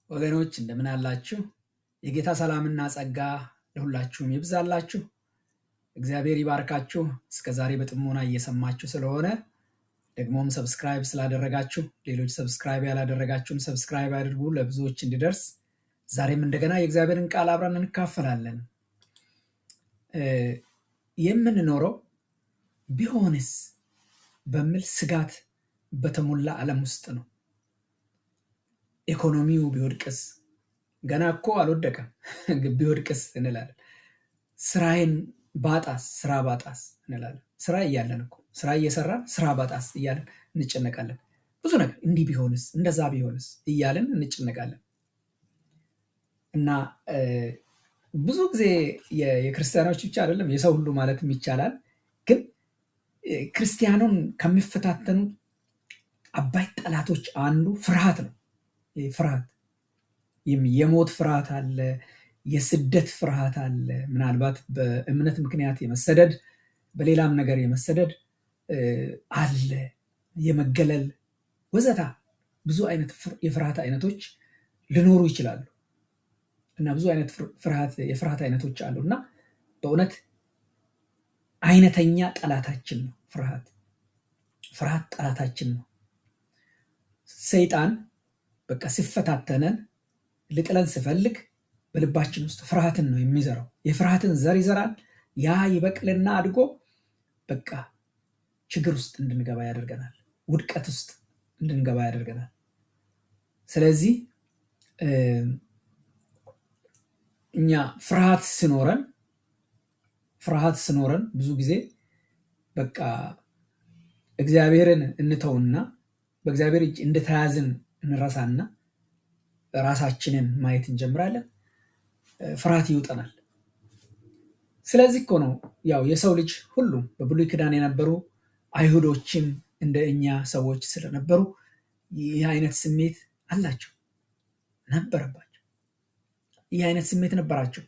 ወገኖች እንደምን አላችሁ? የጌታ ሰላምና ጸጋ ለሁላችሁም ይብዛላችሁ። እግዚአብሔር ይባርካችሁ። እስከዛሬ በጥሞና እየሰማችሁ ስለሆነ ደግሞም ሰብስክራይብ ስላደረጋችሁ፣ ሌሎች ሰብስክራይብ ያላደረጋችሁም ሰብስክራይብ አድርጉ ለብዙዎች እንዲደርስ። ዛሬም እንደገና የእግዚአብሔርን ቃል አብረን እንካፈላለን። የምንኖረው ቢሆንስ በሚል ስጋት በተሞላ ዓለም ውስጥ ነው። ኢኮኖሚው ቢወድቅስ? ገና እኮ አልወደቀም። ቢወድቅስ እንላለን። ስራዬን ባጣስ? ስራ ባጣስ እንላለን። ስራ እያለን እኮ ስራ እየሰራን ስራ ባጣስ እያለን እንጨነቃለን። ብዙ ነገር እንዲህ ቢሆንስ፣ እንደዛ ቢሆንስ እያለን እንጨነቃለን። እና ብዙ ጊዜ የክርስቲያኖች ብቻ አይደለም የሰው ሁሉ ማለትም ይቻላል፣ ግን ክርስቲያኑን ከሚፈታተኑ አባይ ጠላቶች አንዱ ፍርሃት ነው። ፍርሃት፣ የሞት ፍርሃት አለ፣ የስደት ፍርሃት አለ። ምናልባት በእምነት ምክንያት የመሰደድ፣ በሌላም ነገር የመሰደድ አለ፣ የመገለል ወዘታ። ብዙ አይነት የፍርሃት አይነቶች ሊኖሩ ይችላሉ እና ብዙ አይነት የፍርሃት አይነቶች አሉ እና በእውነት አይነተኛ ጠላታችን ነው ፍርሃት። ፍርሃት ጠላታችን ነው። ሰይጣን በቃ ሲፈታተነን ልጥለን ሲፈልግ በልባችን ውስጥ ፍርሃትን ነው የሚዘራው። የፍርሃትን ዘር ይዘራል። ያ ይበቅልና አድጎ በቃ ችግር ውስጥ እንድንገባ ያደርገናል። ውድቀት ውስጥ እንድንገባ ያደርገናል። ስለዚህ እኛ ፍርሃት ስኖረን ብዙ ጊዜ በቃ እግዚአብሔርን እንተውና በእግዚአብሔር እጅ እንደተያዝን እንረሳና ራሳችንን ማየት እንጀምራለን። ፍርሃት ይውጠናል። ስለዚህ እኮ ነው ያው የሰው ልጅ ሁሉ በብሉይ ኪዳን የነበሩ አይሁዶችም እንደ እኛ ሰዎች ስለነበሩ ይህ አይነት ስሜት አላቸው፣ ነበረባቸው። ይህ አይነት ስሜት ነበራቸው።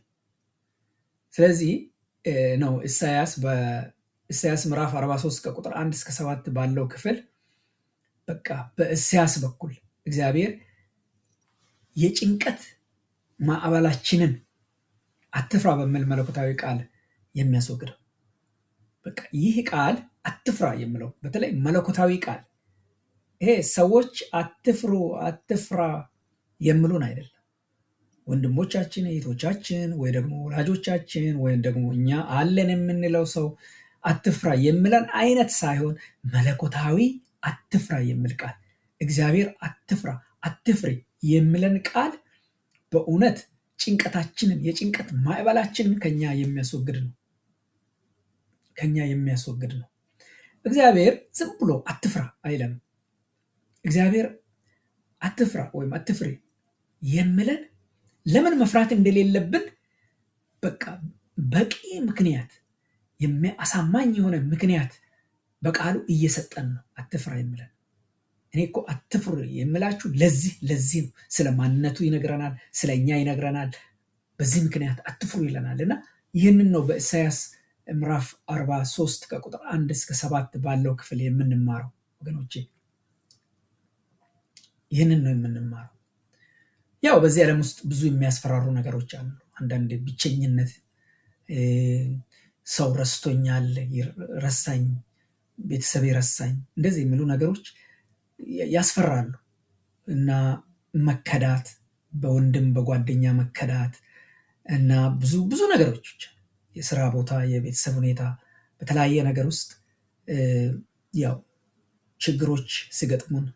ስለዚህ ነው በኢሳያስ ምዕራፍ 43 ከቁጥር 1 እስከ 7 ባለው ክፍል በቃ በኢሳያስ በኩል እግዚአብሔር የጭንቀት ማዕበላችንን አትፍራ በሚል መለኮታዊ ቃል የሚያስወግደው። በቃ ይህ ቃል አትፍራ የሚለው በተለይ መለኮታዊ ቃል፣ ይሄ ሰዎች አትፍሩ አትፍራ የሚሉን አይደለም። ወንድሞቻችን እህቶቻችን፣ ወይ ደግሞ ወላጆቻችን፣ ወይም ደግሞ እኛ አለን የምንለው ሰው አትፍራ የሚለን አይነት ሳይሆን መለኮታዊ አትፍራ የሚል ቃል፣ እግዚአብሔር አትፍራ አትፍሪ የሚለን ቃል በእውነት ጭንቀታችንን፣ የጭንቀት ማዕበላችንን ከኛ የሚያስወግድ ነው። እግዚአብሔር ዝም ብሎ አትፍራ አይለንም። እግዚአብሔር አትፍራ ወይም አትፍሪ የሚለን ለምን መፍራት እንደሌለብን በቃ በቂ ምክንያት፣ አሳማኝ የሆነ ምክንያት በቃሉ እየሰጠን ነው አትፍራ የሚለን። እኔ እኮ አትፍሩ የምላችሁ ለዚህ ነው። ስለ ማንነቱ ይነግረናል፣ ስለ እኛ ይነግረናል። በዚህ ምክንያት አትፍሩ ይለናል እና ይህንን ነው በኢሳያስ ምዕራፍ 43 ከቁጥር 1 እስከ 7 ባለው ክፍል የምንማረው ወገኖቼ። ይህንን ነው የምንማረው። ያው በዚህ ዓለም ውስጥ ብዙ የሚያስፈራሩ ነገሮች አሉ። አንዳንድ ብቸኝነት፣ ሰው ረስቶኛል፣ ረሳኝ፣ ቤተሰብ ረሳኝ፣ እንደዚህ የሚሉ ነገሮች ያስፈራሉ እና መከዳት፣ በወንድም በጓደኛ መከዳት እና ብዙ ነገሮች፣ የስራ ቦታ፣ የቤተሰብ ሁኔታ፣ በተለያየ ነገር ውስጥ ያው ችግሮች ሲገጥሙን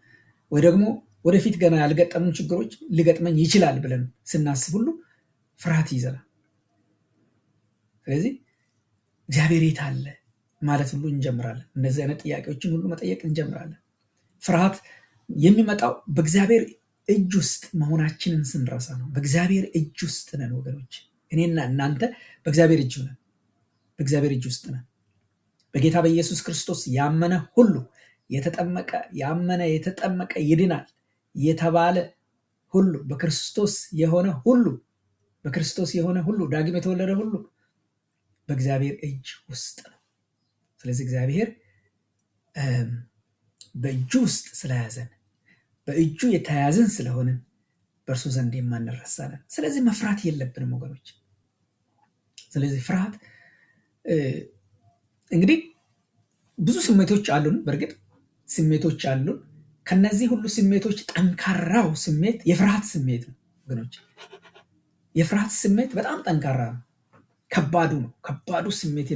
ወይ ደግሞ ወደፊት ገና ያልገጠሙን ችግሮች ሊገጥመኝ ይችላል ብለን ስናስብ ሁሉ ፍርሃት ይዘናል። ስለዚህ እግዚአብሔር የት አለ ማለት ሁሉ እንጀምራለን። እንደዚህ አይነት ጥያቄዎችን ሁሉ መጠየቅ እንጀምራለን። ፍርሃት የሚመጣው በእግዚአብሔር እጅ ውስጥ መሆናችንን ስንረሳ ነው። በእግዚአብሔር እጅ ውስጥ ነን ወገኖች። እኔና እናንተ በእግዚአብሔር እጅ ነን። በእግዚአብሔር እጅ ውስጥ ነን። በጌታ በኢየሱስ ክርስቶስ ያመነ ሁሉ ያመነ የተጠመቀ ይድናል የተባለ ሁሉ፣ በክርስቶስ የሆነ ሁሉ ዳግም የተወለደ ሁሉ በእግዚአብሔር እጅ ውስጥ ነው። ስለዚህ እግዚአብሔር በእጁ ውስጥ ስለያዘን፣ በእጁ የተያዝን ስለሆንን በእርሱ ዘንድ የማንረሳ ነን። ስለዚህ መፍራት የለብንም ወገኖች። ስለዚህ ፍርሃት እንግዲህ ብዙ ስሜቶች አሉን። በእርግጥ ስሜቶች አሉን። ከነዚህ ሁሉ ስሜቶች ጠንካራው ስሜት የፍርሃት ስሜት ነው ወገኖች። የፍርሃት ስሜት በጣም ጠንካራ ነው። ከባዱ ነው። ከባዱ ስሜት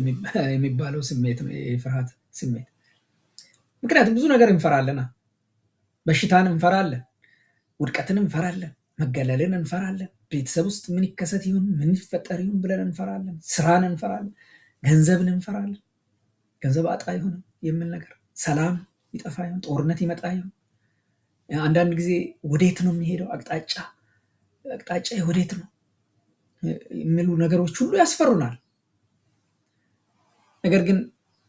የሚባለው ስሜት ነው የፍርሃት ስሜት። ምክንያቱም ብዙ ነገር እንፈራለና፣ በሽታን እንፈራለን፣ ውድቀትን እንፈራለን፣ መገለልን እንፈራለን፣ ቤተሰብ ውስጥ ምን ይከሰት ይሁን ምን ይፈጠር ይሁን ብለን እንፈራለን፣ ስራን እንፈራለን፣ ገንዘብን እንፈራለን፣ ገንዘብ አጣ ይሁን የሚል ነገር፣ ሰላም ይጠፋ ይሁን፣ ጦርነት ይመጣ ይሁን፣ አንዳንድ ጊዜ ወዴት ነው የሚሄደው አቅጣጫ ወዴት ነው የሚሉ ነገሮች ሁሉ ያስፈሩናል። ነገር ግን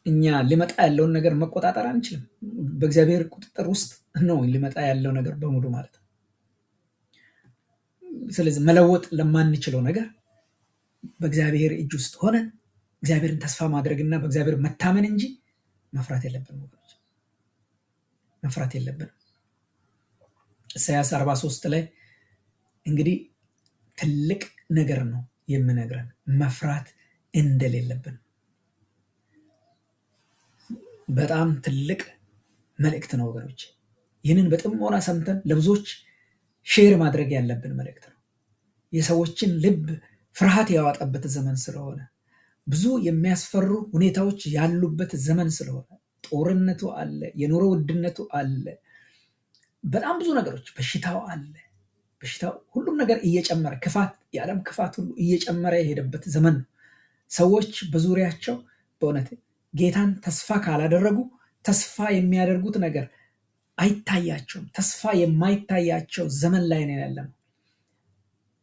እኛ ሊመጣ ያለውን ነገር መቆጣጠር አንችልም። በእግዚአብሔር ቁጥጥር ውስጥ ነው ሊመጣ ያለው ነገር በሙሉ ማለት ነው። ስለዚህ መለወጥ ለማንችለው ነገር በእግዚአብሔር እጅ ውስጥ ሆነን እግዚአብሔርን ተስፋ ማድረግና በእግዚአብሔር መታመን እንጂ መፍራት የለብንም ወገኖች፣ መፍራት የለብንም። ኢሳይያስ 43 ላይ እንግዲህ ትልቅ ነገር ነው የምነግረን፣ መፍራት እንደሌለብን። በጣም ትልቅ መልእክት ነው ወገኖች። ይህንን በጥሞና ሰምተን ለብዙዎች ሼር ማድረግ ያለብን መልእክት ነው። የሰዎችን ልብ ፍርሃት ያዋጠበት ዘመን ስለሆነ፣ ብዙ የሚያስፈሩ ሁኔታዎች ያሉበት ዘመን ስለሆነ፣ ጦርነቱ አለ፣ የኑሮ ውድነቱ አለ፣ በጣም ብዙ ነገሮች፣ በሽታው አለ። በሽታው ሁሉም ነገር እየጨመረ የዓለም ክፋት ሁሉ እየጨመረ የሄደበት ዘመን ነው። ሰዎች በዙሪያቸው በእውነት ጌታን ተስፋ ካላደረጉ ተስፋ የሚያደርጉት ነገር አይታያቸውም። ተስፋ የማይታያቸው ዘመን ላይ ነው ያለነው።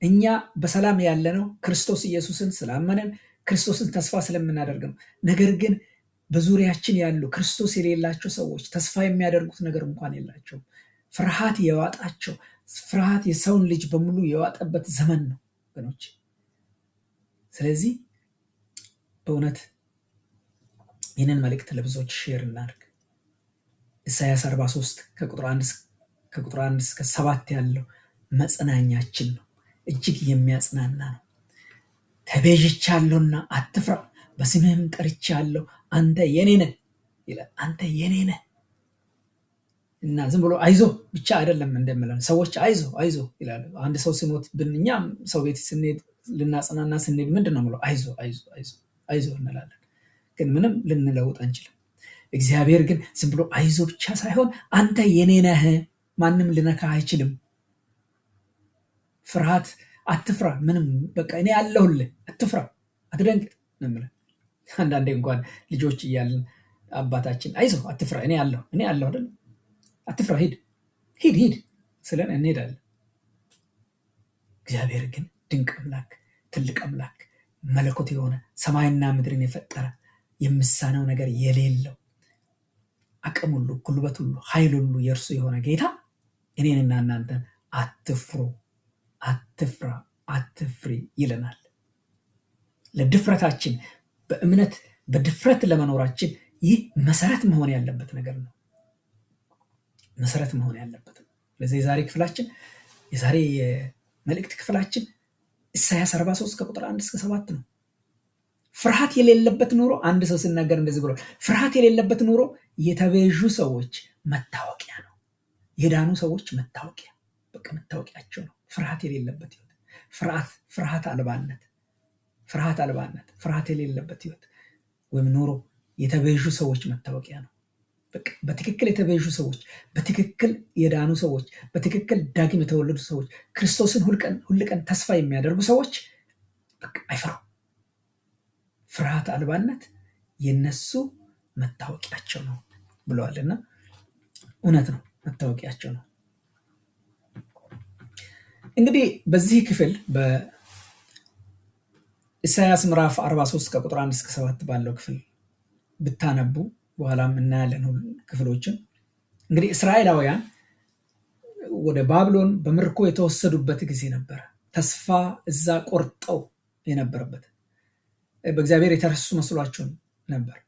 እኛ በሰላም ያለነው ክርስቶስ ኢየሱስን ስላመነን ክርስቶስን ተስፋ ስለምናደርግ ነው። ነገር ግን በዙሪያችን ያሉ ክርስቶስ የሌላቸው ሰዎች ተስፋ የሚያደርጉት ነገር እንኳን የላቸውም። ፍርሃት የዋጣቸው፣ ፍርሃት የሰውን ልጅ በሙሉ የዋጠበት ዘመን ነው ወገኖች። ስለዚህ በእውነት ይህንን መልእክት ለብዙዎች ሼር እናድርግ። ኢሳይያስ 43 ከቁጥር 1 እስከ 7 ያለው መጽናኛችን ነው። እጅግ የሚያጽናና ነው። ተቤዥቻለሁና አትፍራ፣ በስምህም ጠርቻለሁ፣ አንተ የኔ ነህ ይላል። አንተ የኔ ነህ እና ዝም ብሎ አይዞ ብቻ አይደለም እንደምለን ሰዎች አይዞ ይላሉ። አንድ ሰው ሲሞት እኛም ሰው ቤት ስንሄድ ልናጽናና ስንሄድ ምንድን ነው ብሎ አይዞ እንላለን። ግን ምንም ልንለውጥ አንችልም። እግዚአብሔር ግን ዝም ብሎ አይዞ ብቻ ሳይሆን አንተ የኔ ነህ፣ ማንም ልነካ አይችልም፣ ፍርሃት አትፍራ፣ ምንም በቃ እኔ አለሁልህ፣ አትፍራ፣ አትደንግጥ ነው የሚለን። አንዳንዴ እንኳን ልጆች እያለን አባታችን አይዞ አትፍራ፣ እኔ አለሁ አይደል፣ አትፍራ፣ ሂድ ስለን እንሄዳለን። እግዚአብሔር ግን ድንቅ አምላክ፣ ትልቅ አምላክ፣ መለኮት የሆነ ሰማይና ምድርን የፈጠረ የሚሳነው ነገር የሌለው አቅም ሁሉ፣ ጉልበት ሁሉ፣ ኃይል ሁሉ የእርሱ የሆነ ጌታ እኔንና እናንተን አትፍሩ፣ አትፍራ፣ አትፍሪ ይለናል። ለድፍረታችን በእምነት በድፍረት ለመኖራችን ይህ መሰረት መሆን ያለበት ነገር ነው። መሰረት መሆን ያለበት ነው። ለዚህ የዛሬ የመልእክት ክፍላችን ኢሳይያስ 43 ከቁጥር 1 እስከ 7 ነው። ፍርሃት የሌለበት ኑሮ፣ አንድ ሰው ሲናገር እንደዚህ ብሎ፣ ፍርሃት የሌለበት ኑሮ የተቤዡ ሰዎች መታወቂያ ነው። የዳኑ ሰዎች መታወቂያ፣ በቃ መታወቂያቸው ነው። ፍርሃት የሌለበት ህይወት፣ ፍርሃት አልባነት፣ ፍርሃት የሌለበት ህይወት ወይም ኑሮ የተቤዡ ሰዎች መታወቂያ ነው። በትክክል የተቤዡ ሰዎች፣ በትክክል የዳኑ ሰዎች፣ በትክክል ዳግም የተወለዱ ሰዎች፣ ክርስቶስን ሁልቀን ተስፋ የሚያደርጉ ሰዎች አይፈሩም። ፍርሃት አልባነት የነሱ መታወቂያቸው ነው ብለዋልና እውነት ነው፣ መታወቂያቸው ነው። እንግዲህ በዚህ ክፍል በኢሳይያስ ምዕራፍ 43 ከቁጥር 1 እስከ 7 ባለው ክፍል ብታነቡ በኋላም እናያለን ክፍሎችን። እንግዲህ እስራኤላውያን ወደ ባቢሎን በምርኮ የተወሰዱበት ጊዜ ነበር። ተስፋ እዛ ቆርጠው የነበረበት፣ በእግዚአብሔር የተረሱ መስሏቸው ነበር።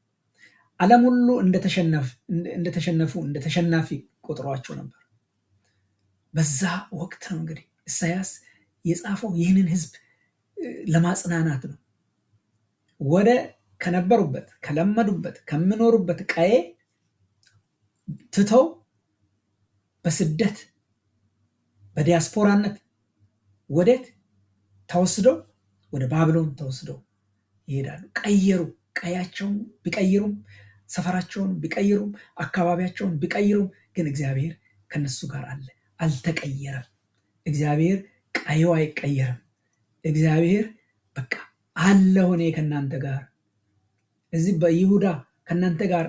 ዓለም ሁሉ እንደተሸናፊ ቆጥሯቸው ነበር። በዛ ወቅት ነው እንግዲህ ኢሳያስ የጻፈው ይህንን ህዝብ ለማጽናናት ነው። ወደ ከነበሩበት ከለመዱበት ከሚኖሩበት ቀዬ ትተው በስደት በዲያስፖራነት ወዴት ተወስደው ወደ ባቢሎን ተወስደው ይሄዳሉ። ቀየሩ። ቀያቸውን ቢቀይሩም ሰፈራቸውን ቢቀይሩም አካባቢያቸውን ቢቀይሩም ግን እግዚአብሔር ከነሱ ጋር አለ። አልተቀየረም። እግዚአብሔር ቀዩ አይቀየርም። እግዚአብሔር በቃ አለሁ እኔ ከእናንተ ጋር እዚህ በይሁዳ ከእናንተ ጋር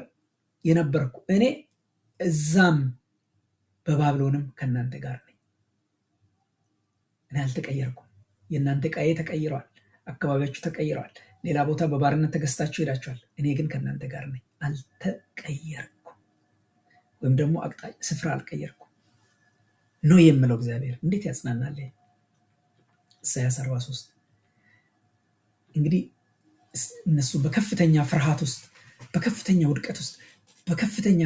የነበርኩ እኔ እዛም በባቢሎንም ከእናንተ ጋር ነኝ። እኔ አልተቀየርኩም። የእናንተ ቀዬ ተቀይረዋል። አካባቢያችሁ ተቀይረዋል። ሌላ ቦታ በባርነት ተገዝታችሁ ሄዳችኋል። እኔ ግን ከእናንተ ጋር ነኝ። አልተቀየርኩም። ወይም ደግሞ አቅጣጫ ስፍራ አልቀየርኩም ነው የምለው። እግዚአብሔር እንዴት ያጽናናል! ኢሳያስ 43 እንግዲህ እነሱ በከፍተኛ ፍርሃት ውስጥ፣ በከፍተኛ ውድቀት ውስጥ፣ በከፍተኛ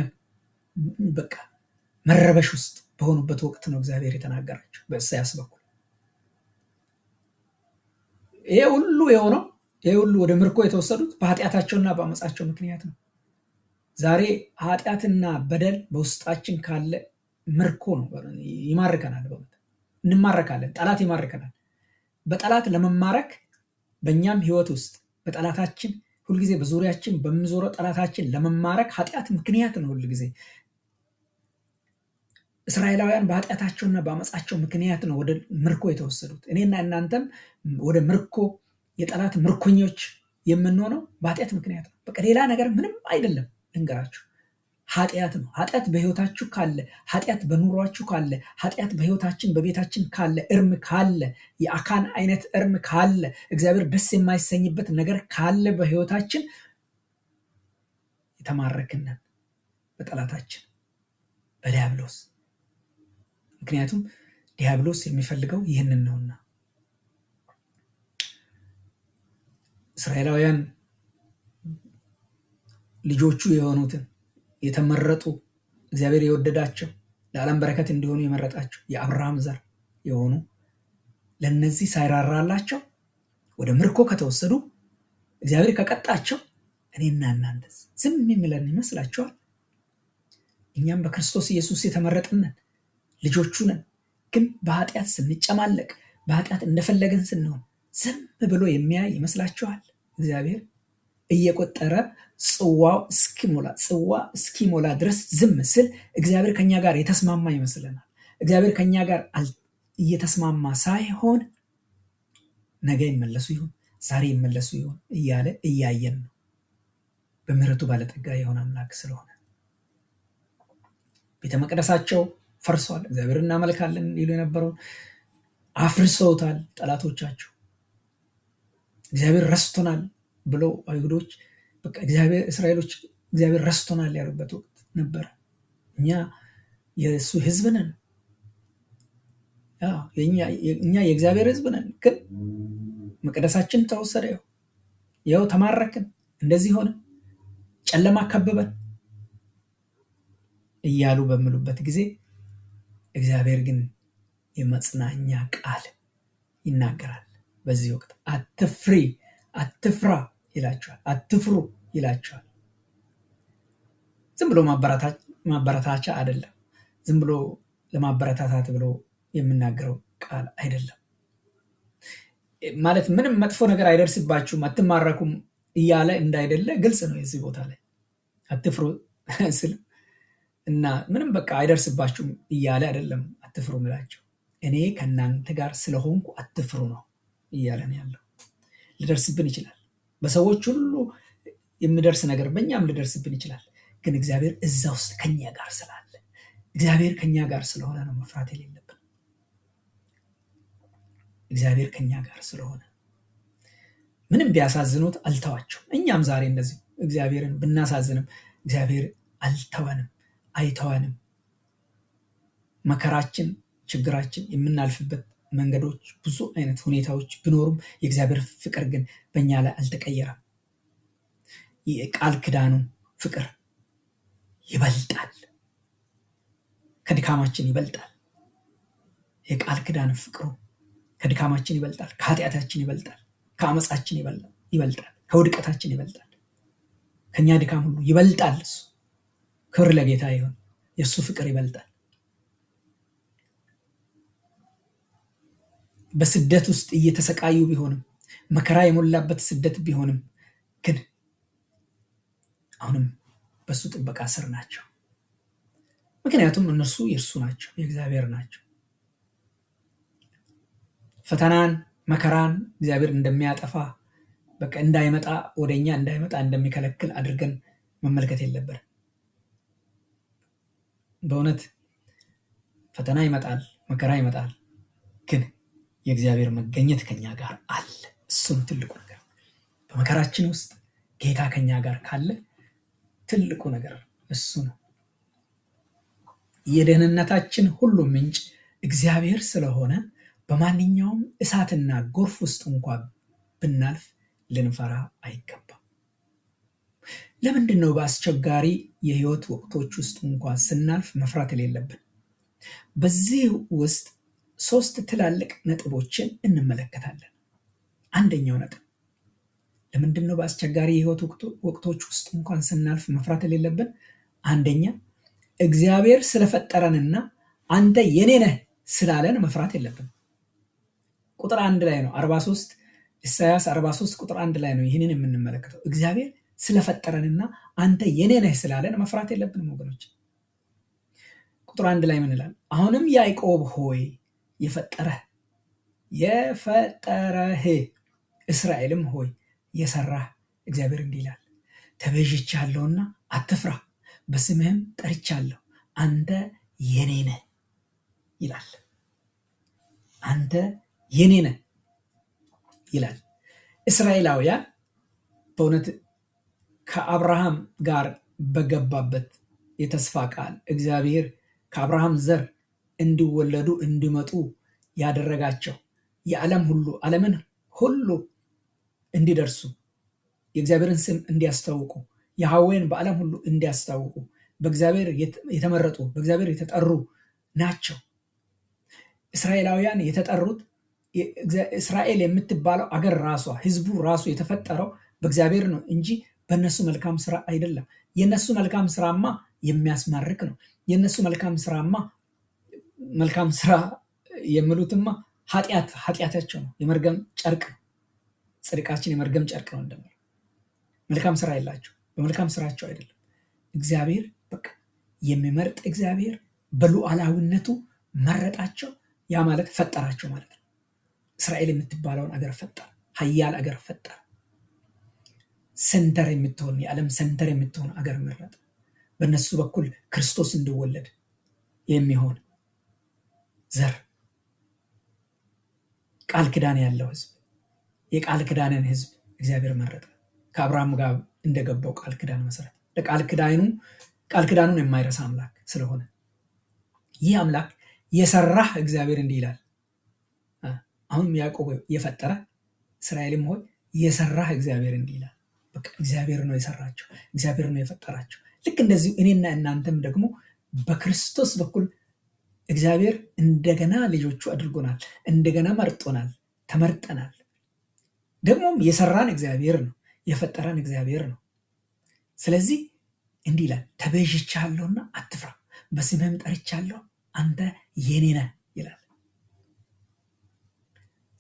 በቃ መረበሽ ውስጥ በሆኑበት ወቅት ነው እግዚአብሔር የተናገራቸው በኢሳያስ በኩል። ይሄ ሁሉ የሆነው ይሄ ሁሉ ወደ ምርኮ የተወሰዱት በኃጢአታቸውና በአመፃቸው ምክንያት ነው። ዛሬ ኃጢአትና በደል በውስጣችን ካለ ምርኮ ነው፣ ይማርከናል። በእውነት እንማረካለን። ጠላት ይማርከናል። በጠላት ለመማረክ በእኛም ህይወት ውስጥ በጠላታችን ሁልጊዜ በዙሪያችን በሚዞረው ጠላታችን ለመማረክ ኃጢአት ምክንያት ነው። ሁልጊዜ እስራኤላውያን በኃጢአታቸውና በአመፃቸው ምክንያት ነው ወደ ምርኮ የተወሰዱት። እኔና እናንተም ወደ ምርኮ የጠላት ምርኮኞች የምንሆነው በኃጢአት ምክንያት ነው። በቃ ሌላ ነገር ምንም አይደለም። ልንገራችሁ፣ ኃጢአት ነው። ኃጢአት በህይወታችሁ ካለ፣ ኃጢአት በኑሯችሁ ካለ፣ ኃጢአት በህይወታችን በቤታችን ካለ፣ እርም ካለ፣ የአካን አይነት እርም ካለ፣ እግዚአብሔር ደስ የማይሰኝበት ነገር ካለ በህይወታችን የተማረክነን በጠላታችን በዲያብሎስ። ምክንያቱም ዲያብሎስ የሚፈልገው ይህንን ነውና። እስራኤላውያን ልጆቹ የሆኑትን የተመረጡ እግዚአብሔር የወደዳቸው ለዓለም በረከት እንዲሆኑ የመረጣቸው የአብርሃም ዘር የሆኑ ለነዚህ ሳይራራላቸው ወደ ምርኮ ከተወሰዱ እግዚአብሔር ከቀጣቸው እኔና እናንተስ ዝም የሚለን ይመስላችኋል? እኛም በክርስቶስ ኢየሱስ የተመረጥነን ልጆቹ ነን። ግን በኃጢአት ስንጨማለቅ፣ በኃጢአት እንደፈለገን ስንሆን ዝም ብሎ የሚያይ ይመስላችኋል? እግዚአብሔር እየቆጠረ ጽዋ እስኪሞላ ድረስ ዝም ስል እግዚአብሔር ከኛ ጋር የተስማማ ይመስለናል። እግዚአብሔር ከኛ ጋር እየተስማማ ሳይሆን ነገ ይመለሱ ይሆን ዛሬ ይመለሱ ይሆን እያለ እያየን ነው። በምህረቱ ባለጠጋ የሆነ አምላክ ስለሆነ ቤተ መቅደሳቸው ፈርሷል። እግዚአብሔር እናመልካለን ይሉ የነበረውን አፍርሰውታል ጠላቶቻቸው። እግዚአብሔር ረስቶናል ብለው አይሁዶች በቃ እስራኤሎች እግዚአብሔር ረስቶናል ያሉበት ወቅት ነበረ። እኛ የእሱ ህዝብ ነን፣ እኛ የእግዚአብሔር ህዝብ ነን፣ ግን መቅደሳችን ተወሰደ፣ ያው ተማረክን፣ እንደዚህ ሆነ፣ ጨለማ ከበበን እያሉ በሚሉበት ጊዜ እግዚአብሔር ግን የመጽናኛ ቃል ይናገራል። በዚህ ወቅት አትፍራ ይላቸዋል፣ አትፍሩ ይላቸዋል። ዝም ብሎ ማበረታቻ አይደለም። ዝም ብሎ ለማበረታታት ብሎ የምናገረው ቃል አይደለም። ማለት ምንም መጥፎ ነገር አይደርስባችሁም አትማረኩም እያለ እንዳይደለ ግልጽ ነው። የዚህ ቦታ ላይ አትፍሩ ስል እና ምንም በቃ አይደርስባችሁም እያለ አይደለም አትፍሩ ምላቸው። እኔ ከእናንተ ጋር ስለሆንኩ አትፍሩ ነው እያለን ያለው። ሊደርስብን ይችላል። በሰዎች ሁሉ የሚደርስ ነገር በእኛም ሊደርስብን ይችላል። ግን እግዚአብሔር እዛ ውስጥ ከኛ ጋር ስላለ፣ እግዚአብሔር ከኛ ጋር ስለሆነ ነው መፍራት የሌለብን። እግዚአብሔር ከኛ ጋር ስለሆነ ምንም ቢያሳዝኑት አልተዋቸው። እኛም ዛሬ እንደዚህ እግዚአብሔርን ብናሳዝንም እግዚአብሔር አልተወንም፣ አይተወንም። መከራችን፣ ችግራችን የምናልፍበት መንገዶች ብዙ አይነት ሁኔታዎች ቢኖሩም የእግዚአብሔር ፍቅር ግን በእኛ ላይ አልተቀየረም። የቃል ኪዳኑ ፍቅር ይበልጣል፣ ከድካማችን ይበልጣል። የቃል ኪዳን ፍቅሩ ከድካማችን ይበልጣል፣ ከኃጢአታችን ይበልጣል፣ ከአመፃችን ይበልጣል፣ ከውድቀታችን ይበልጣል፣ ከኛ ድካም ሁሉ ይበልጣል። እሱ ክብር ለጌታ ይሁን። የእሱ ፍቅር ይበልጣል። በስደት ውስጥ እየተሰቃዩ ቢሆንም መከራ የሞላበት ስደት ቢሆንም ግን አሁንም በሱ ጥበቃ ስር ናቸው። ምክንያቱም እነሱ የእርሱ ናቸው፣ የእግዚአብሔር ናቸው። ፈተናን መከራን እግዚአብሔር እንደሚያጠፋ በቃ እንዳይመጣ ወደኛ እንዳይመጣ እንደሚከለክል አድርገን መመልከት የለብንም። በእውነት ፈተና ይመጣል፣ መከራ ይመጣል፣ ግን የእግዚአብሔር መገኘት ከኛ ጋር አለ። እሱም ትልቁ ነገር። በመከራችን ውስጥ ጌታ ከኛ ጋር ካለ ትልቁ ነገር እሱ ነው። የደህንነታችን ሁሉ ምንጭ እግዚአብሔር ስለሆነ በማንኛውም እሳትና ጎርፍ ውስጥ እንኳን ብናልፍ ልንፈራ አይገባም። ለምንድን ነው በአስቸጋሪ የህይወት ወቅቶች ውስጥ እንኳን ስናልፍ መፍራት የሌለብን? በዚህ ውስጥ 3 ትላልቅ ነጥቦችን እንመለከታለን። አንደኛው ነጥብ ለምንድን ነው በአስቸጋሪ የህይወት ወቅቶች ውስጥ እንኳን ስናልፍ መፍራት የሌለብን? አንደኛ እግዚአብሔር ስለፈጠረንና አንተ የኔ ነህ ስላለን መፍራት የለብን። ቁጥር 1 ላይ ነው 43 ኢሳይያስ 43 ቁጥር 1 ላይ ነው ይህንን የምንመለከተው። እግዚአብሔር ስለፈጠረንና አንተ የኔ ነህ ስላለን መፍራት የለብንም ወገኖች። ቁጥር 1 ላይ ምን ይላል? አሁንም ያዕቆብ ሆይ የፈጠረህ እስራኤልም ሆይ የሰራህ እግዚአብሔር እንዲህ ይላል፣ ተቤዥቻለሁና አትፍራ፣ በስምህም ጠርቻለሁ፣ አንተ የኔ ነህ ይላል። አንተ የኔ ነህ ይላል። እስራኤላውያን በእውነት ከአብርሃም ጋር በገባበት የተስፋ ቃል እግዚአብሔር ከአብርሃም ዘር እንዲወለዱ እንዲመጡ ያደረጋቸው ዓለምን ሁሉ እንዲደርሱ የእግዚአብሔርን ስም እንዲያስታውቁ ያህዌን በዓለም ሁሉ እንዲያስታውቁ በእግዚአብሔር የተመረጡ በእግዚአብሔር የተጠሩ ናቸው። እስራኤላውያን የተጠሩት እስራኤል የምትባለው አገር ራሷ ህዝቡ ራሱ የተፈጠረው በእግዚአብሔር ነው እንጂ በእነሱ መልካም ስራ አይደለም። የነሱ መልካም ስራማ የሚያስማርክ ነው። የነሱ መልካም ስራ የሚሉትማ ኃጢአታቸው ነው፣ የመርገም ጨርቅ ነው። ጽድቃችን የመርገም ጨርቅ ነው እንደሚለው መልካም ስራ የላቸው፣ በመልካም ስራቸው አይደለም። እግዚአብሔር በቃ የሚመርጥ እግዚአብሔር በሉዓላዊነቱ መረጣቸው። ያ ማለት ፈጠራቸው ማለት ነው። እስራኤል የምትባለውን አገር ፈጠረ፣ ኃያል አገር ፈጠረ። ሰንተር የምትሆን የዓለም ሰንተር የምትሆን አገር መረጠ። በእነሱ በኩል ክርስቶስ እንዲወለድ የሚሆን ዘር፣ ቃል ኪዳን ያለው ህዝብ፣ የቃል ኪዳንን ህዝብ እግዚአብሔር መረጠ። ከአብርሃም ጋር እንደገባው ቃል ኪዳን መሰረት ለቃል ኪዳኑን የማይረሳ አምላክ ስለሆነ ይህ አምላክ የሰራህ እግዚአብሔር እንዲህ ይላል። አሁንም ያዕቆብ የፈጠረ እስራኤልም ሆይ የሰራህ እግዚአብሔር እንዲህ ይላል። በቃ እግዚአብሔር ነው የሰራቸው፣ እግዚአብሔር ነው የፈጠራቸው። ልክ እንደዚሁ እኔና እናንተም ደግሞ በክርስቶስ በኩል እግዚአብሔር እንደገና ልጆቹ አድርጎናል፣ እንደገና መርጦናል፣ ተመርጠናል። ደግሞም የሰራን እግዚአብሔር ነው፣ የፈጠረን እግዚአብሔር ነው። ስለዚህ እንዲህ ይላል፣ ተቤዥቻለሁና አትፍራ፣ በስምህም ጠርቻለሁ፣ አንተ የኔ ነህ ይላል።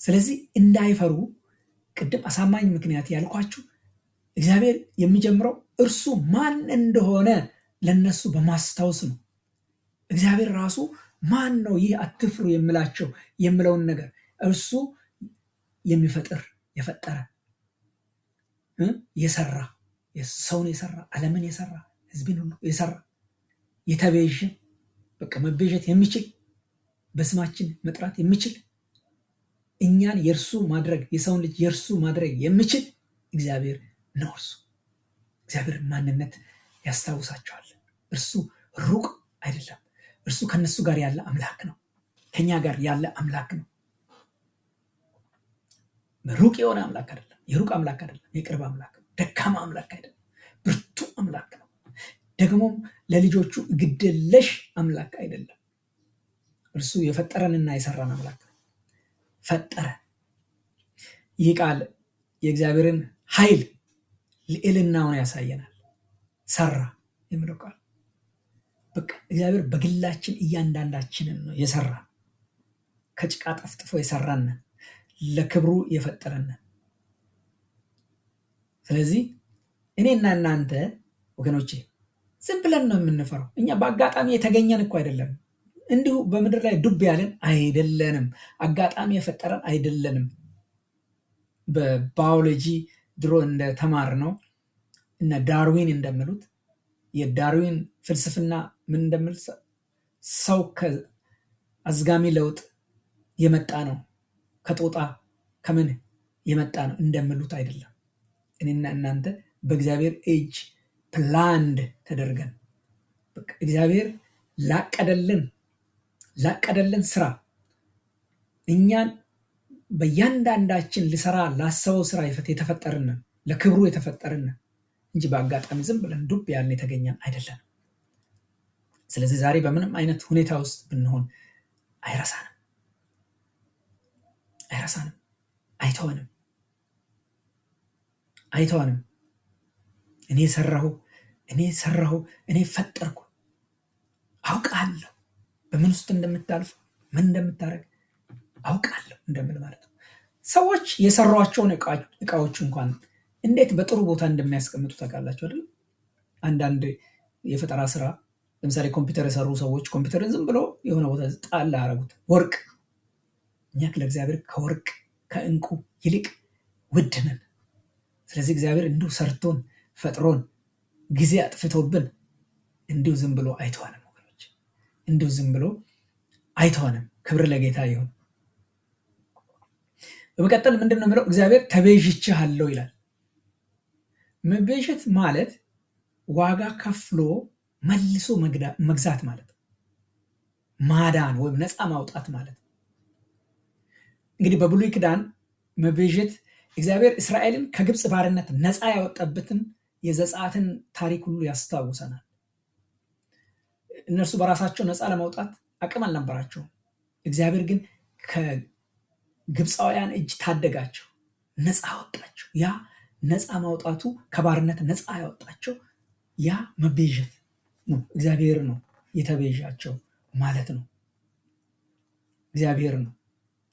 ስለዚህ እንዳይፈሩ ቅድም አሳማኝ ምክንያት ያልኳችሁ እግዚአብሔር የሚጀምረው እርሱ ማን እንደሆነ ለነሱ በማስታወስ ነው። እግዚአብሔር ራሱ ማን ነው ይህ አትፍሩ የምላቸው የምለውን ነገር እርሱ የሚፈጥር የፈጠረ የሰራ ሰውን የሰራ ዓለምን የሰራ ህዝብን ሁሉ የሰራ የተቤዥ በቃ መቤዠት የሚችል በስማችን መጥራት የሚችል እኛን የእርሱ ማድረግ የሰውን ልጅ የእርሱ ማድረግ የሚችል እግዚአብሔር ነው። እርሱ እግዚአብሔር ማንነት ያስታውሳቸዋል። እርሱ ሩቅ አይደለም። እርሱ ከነሱ ጋር ያለ አምላክ ነው። ከኛ ጋር ያለ አምላክ ነው። ሩቅ የሆነ አምላክ አይደለም። የሩቅ አምላክ አይደለም። የቅርብ አምላክ ነው። ደካማ አምላክ አይደለም። ብርቱ አምላክ ነው። ደግሞም ለልጆቹ ግድለሽ አምላክ አይደለም። እርሱ የፈጠረንና የሰራን አምላክ ነው። ፈጠረ። ይህ ቃል የእግዚአብሔርን ኃይል ልዕልናውን ያሳየናል። ሰራ የሚለው ቃል በቃ እግዚአብሔር በግላችን እያንዳንዳችንን ነው የሰራ። ከጭቃ ጠፍጥፎ የሰራን፣ ለክብሩ የፈጠረን። ስለዚህ እኔና እናንተ ወገኖቼ ዝም ብለን ነው የምንፈራው። እኛ በአጋጣሚ የተገኘን እኮ አይደለም። እንዲሁ በምድር ላይ ዱብ ያለን አይደለንም። አጋጣሚ የፈጠረን አይደለንም። በባዮሎጂ ድሮ እንደተማር ነው እነ ዳርዊን እንደሚሉት የዳርዊን ፍልስፍና ምን እንደሚል ሰው ከአዝጋሚ ለውጥ የመጣ ነው፣ ከጦጣ ከምን የመጣ ነው እንደሚሉት አይደለም። እኔና እናንተ በእግዚአብሔር እጅ ፕላንድ ተደርገን እግዚአብሔር ላቀደልን ስራ እኛን በእያንዳንዳችን ልሰራ ላሰበው ስራ የተፈጠርን፣ ለክብሩ የተፈጠርን እንጂ በአጋጣሚ ዝም ብለን ዱብ ያልን የተገኘን አይደለም። ስለዚህ ዛሬ በምንም አይነት ሁኔታ ውስጥ ብንሆን አይረሳንም፣ አይተወንም። እኔ ሰራሁ፣ እኔ ፈጠርኩ፣ አውቃለሁ በምን ውስጥ እንደምታልፍ ምን እንደምታደርግ አውቃለሁ እንደምን ማለት ነው። ሰዎች የሰሯቸውን እቃዎች እንኳን እንዴት በጥሩ ቦታ እንደሚያስቀምጡ ታውቃላችሁ አይደል? አንዳንድ የፈጠራ ስራ ለምሳሌ ኮምፒውተር የሰሩ ሰዎች ኮምፒውተርን ዝም ብሎ የሆነ ቦታ ጣል ያደረጉት ወርቅ። እኛ ለእግዚአብሔር ከወርቅ ከእንቁ ይልቅ ውድ ነን። ስለዚህ እግዚአብሔር እንዲሁ ሰርቶን ፈጥሮን ጊዜ አጥፍቶብን እንዲሁ ዝም ብሎ አይተዋንም ወገኖች፣ እንዲሁ ዝም ብሎ አይተዋንም። ክብር ለጌታ ይሁን። በመቀጠል ምንድን ነው የሚለው? እግዚአብሔር ተቤዥቼሃለሁ ይላል። መቤዠት ማለት ዋጋ ከፍሎ መልሶ መግዛት ማለት ነው። ማዳን ወይም ነፃ ማውጣት ማለት ነው። እንግዲህ በብሉይ ኪዳን መቤዠት እግዚአብሔር እስራኤልን ከግብፅ ባርነት ነፃ ያወጣበትን የዘጸአትን ታሪክ ሁሉ ያስታውሰናል። እነርሱ በራሳቸው ነፃ ለማውጣት አቅም አልነበራቸውም። እግዚአብሔር ግን ከግብፃውያን እጅ ታደጋቸው፣ ነፃ አወጣቸው። ያ ነፃ ማውጣቱ ከባርነት ነፃ ያወጣቸው ያ መቤዠት ነው። እግዚአብሔር ነው የተቤዣቸው ማለት ነው። እግዚአብሔር ነው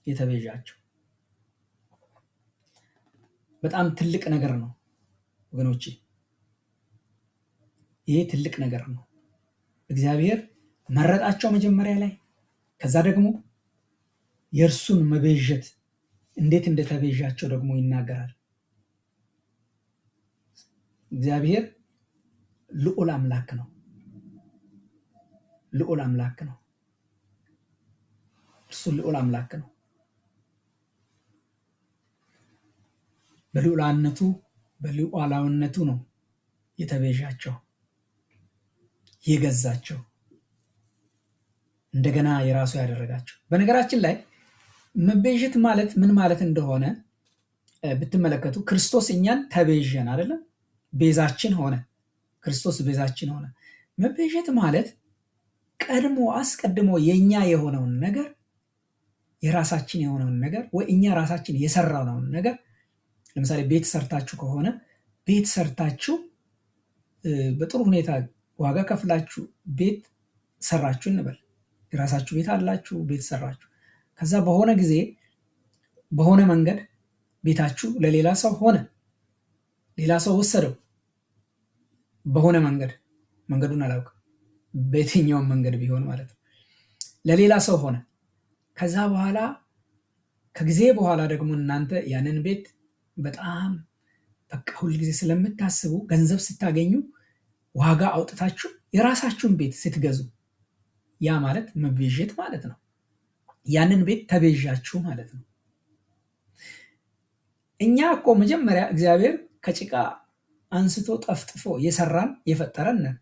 የተቤዣቸው። በጣም ትልቅ ነገር ነው ወገኖቼ፣ ይሄ ትልቅ ነገር ነው። እግዚአብሔር መረጣቸው መጀመሪያ ላይ፣ ከዛ ደግሞ የእርሱን መቤዠት እንዴት እንደተቤዣቸው ደግሞ ይናገራል። እግዚአብሔር ልዑል አምላክ ነው። ልዑል አምላክ ነው። እርሱ ልዑል አምላክ ነው። በልዑላዊነቱ ነው የተቤዣቸው፣ የገዛቸው፣ እንደገና የራሱ ያደረጋቸው። በነገራችን ላይ መቤዠት ማለት ምን ማለት እንደሆነ ብትመለከቱ ክርስቶስ እኛን ተቤዠን አይደለም? ቤዛችን ሆነ። ክርስቶስ ቤዛችን ሆነ። መቤዠት ማለት አስቀድሞ የኛ የሆነውን ነገር የራሳችን የሆነውን ነገር ወይ እኛ ራሳችን የሰራነውን ነገር ለምሳሌ ቤት ሰርታችሁ ከሆነ ቤት ሰርታችሁ በጥሩ ሁኔታ ዋጋ ከፍላችሁ ቤት ሰራችሁ እንበል። የራሳችሁ ቤት አላችሁ፣ ቤት ሰራችሁ። ከዛ በሆነ ጊዜ በሆነ መንገድ ቤታችሁ ለሌላ ሰው ሆነ፣ ሌላ ሰው ወሰደው። በሆነ መንገዱን አላውቅም፣ በየትኛውም መንገድ ቢሆን ማለት ነው፣ ለሌላ ሰው ሆነ። ከዛ በኋላ ከጊዜ በኋላ ደግሞ እናንተ ያንን ቤት በጣም በቃ ሁል ጊዜ ስለምታስቡ ገንዘብ ስታገኙ ዋጋ አውጥታችሁ የራሳችሁን ቤት ስትገዙ ያ ማለት መቤዠት ማለት ነው። ያንን ቤት ተቤዣችሁ ማለት ነው። እኛ እኮ መጀመሪያ እግዚአብሔር ከጭቃ አንስቶ ጠፍጥፎ የሰራን የፈጠረን ነን።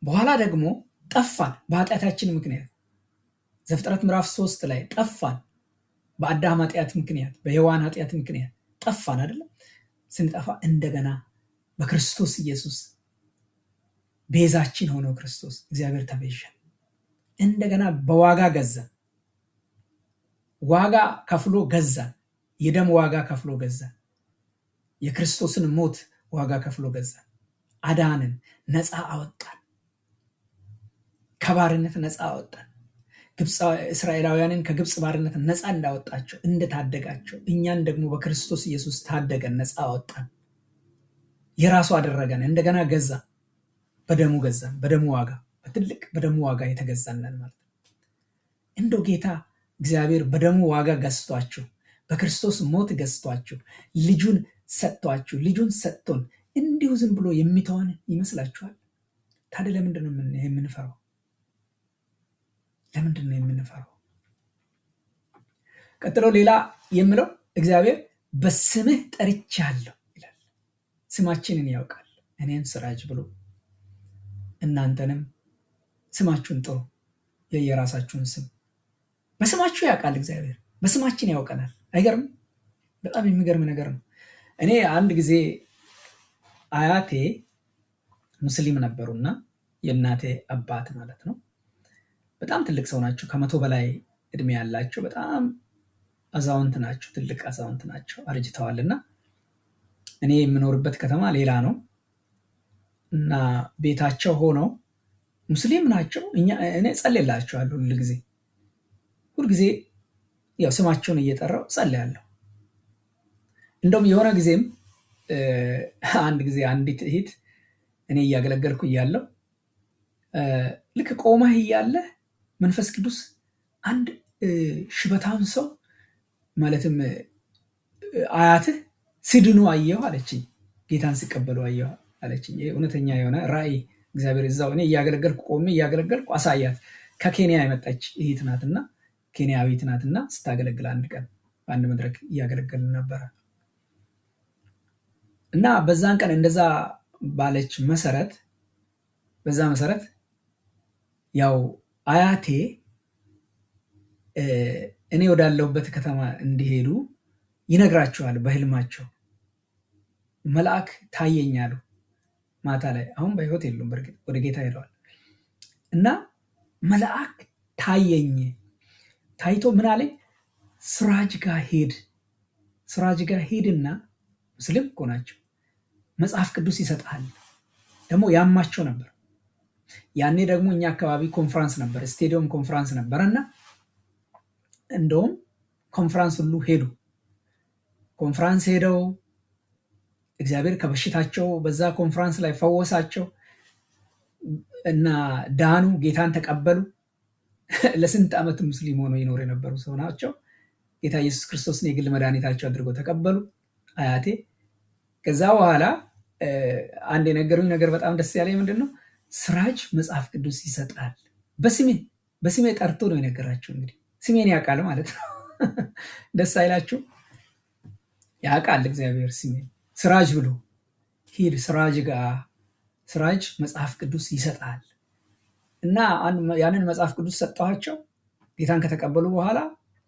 በኋላ ደግሞ ጠፋን በኃጢአታችን ምክንያት። ዘፍጥረት ምዕራፍ 3 ላይ ጠፋን በአዳም ኃጢአት ምክንያት፣ በሔዋን ኃጢአት ምክንያት ጠፋን አይደለም? ስንጠፋ እንደገና በክርስቶስ ኢየሱስ ቤዛችን ሆነው ክርስቶስ እግዚአብሔር ተቤዠን። እንደገና በዋጋ ገዛን። ዋጋ ከፍሎ ገዛን። የደም ዋጋ ከፍሎ ገዛን። የክርስቶስን ሞት ዋጋ ከፍሎ ገዛን። አዳንን፣ ነፃ አወጣን። ከባርነት ነፃ አወጣን። እስራኤላውያንን ከግብፅ ባርነት ነፃ እንዳወጣቸው እንደታደጋቸው እኛን ደግሞ በክርስቶስ ኢየሱስ ታደገን፣ ነፃ አወጣን፣ የራሱ አደረገን። እንደገና ገዛ፣ በደሙ ገዛን። በደሙ ዋጋ፣ በትልቅ በደሙ ዋጋ የተገዛነን ማለት ነው። እንደው ጌታ እግዚአብሔር በደሙ ዋጋ ገዝቷችሁ፣ በክርስቶስ ሞት ገዝቷችሁ፣ ልጁን ሰጥቷችሁ፣ ልጁን ሰጥቶን እንዲሁ ዝም ብሎ የሚተወን ይመስላችኋል? ታዲያ ለምንድን ነው የምንፈራው? ለምንድን ነው የምንፈራው? ቀጥሎ ሌላ የምለው እግዚአብሔር በስምህ ጠርቻለሁ ይላል። ስማችንን ያውቃል። እኔን ስራጅ ብሎ እናንተንም ስማችሁን ጥሩ፣ የየራሳችሁን ስም በስማችሁ ያውቃል እግዚአብሔር። በስማችን ያውቀናል። አይገርም? በጣም የሚገርም ነገር ነው። እኔ አንድ ጊዜ አያቴ ሙስሊም ነበሩና የእናቴ አባት ማለት ነው። በጣም ትልቅ ሰው ናቸው። ከ100 በላይ እድሜ ያላቸው በጣም አዛውንት ናቸው። ትልቅ አዛውንት ናቸው። አርጅተዋልና እኔ የምኖርበት ከተማ ሌላ ነው እና ቤታቸው ሆነው ሙስሊም ናቸው። እኔ ጸልይላቸዋለሁ ሁልጊዜ ያው ስማቸውን እየጠራው ጸልያለሁ። እንደውም የሆነ ጊዜም አንድ ጊዜ አንዲት እህት እኔ እያገለገልኩ እያለሁ ልክ ቆመህ እያለ መንፈስ ቅዱስ አንድ ሽበታም ሰው ማለትም አያትህ ሲድኑ አየሁ አለችኝ። ጌታን ሲቀበሉ አየሁ አለችኝ። እውነተኛ የሆነ ራእይ እግዚአብሔር እዛው እኔ እያገለገልኩ ቆሜ እያገለገልኩ አሳያት። ከኬንያ የመጣች እህት ናትና ኬንያዊት ናትና ስታገለግል አንድ ቀን በአንድ መድረክ እያገለገልን ነበረ እና በዛን ቀን እንደዛ ባለች መሰረት በዛ መሰረት ያው አያቴ እኔ ወዳለሁበት ከተማ እንዲሄዱ ይነግራቸዋል። በህልማቸው መልአክ ታየኛሉ ማታ ላይ። አሁን በህይወት የሉም፣ በርግጥ ወደ ጌታ ሄደዋል። እና መልአክ ታየኝ። ታይቶ ምን አለኝ? ስራጅ ጋር ሄድና ሙስሊም እኮ ናቸው፣ መጽሐፍ ቅዱስ ይሰጣል። ደግሞ ያማቸው ነበር። ያኔ ደግሞ እኛ አካባቢ ኮንፍራንስ ነበር፣ ስቴዲየም ኮንፍራንስ ነበረና እንደውም ኮንፍራንስ ሁሉ ሄዱ። ኮንፍራንስ ሄደው እግዚአብሔር ከበሽታቸው በዛ ኮንፍራንስ ላይ ፈወሳቸው እና ዳኑ፣ ጌታን ተቀበሉ። ለስንት ዓመት ሙስሊም ሆነው ይኖሩ የነበሩ ሰው ናቸው። ጌታ ኢየሱስ ክርስቶስን የግል መድኃኒታቸው አድርገው ተቀበሉ አያቴ። ከዛ በኋላ አንድ የነገሩኝ ነገር በጣም ደስ ያለኝ ምንድን ነው? ስራጅ መጽሐፍ ቅዱስ ይሰጣል። በስሜ ጠርቶ ነው የነገራቸው። እንግዲህ ስሜን ያውቃል ማለት ነው። ደስ አይላችሁ? ያውቃል እግዚአብሔር ስሜን። ስራጅ ብሎ ሂድ ስራጅ ጋር፣ ስራጅ መጽሐፍ ቅዱስ ይሰጣል። እና ያንን መጽሐፍ ቅዱስ ሰጠኋቸው። ጌታን ከተቀበሉ በኋላ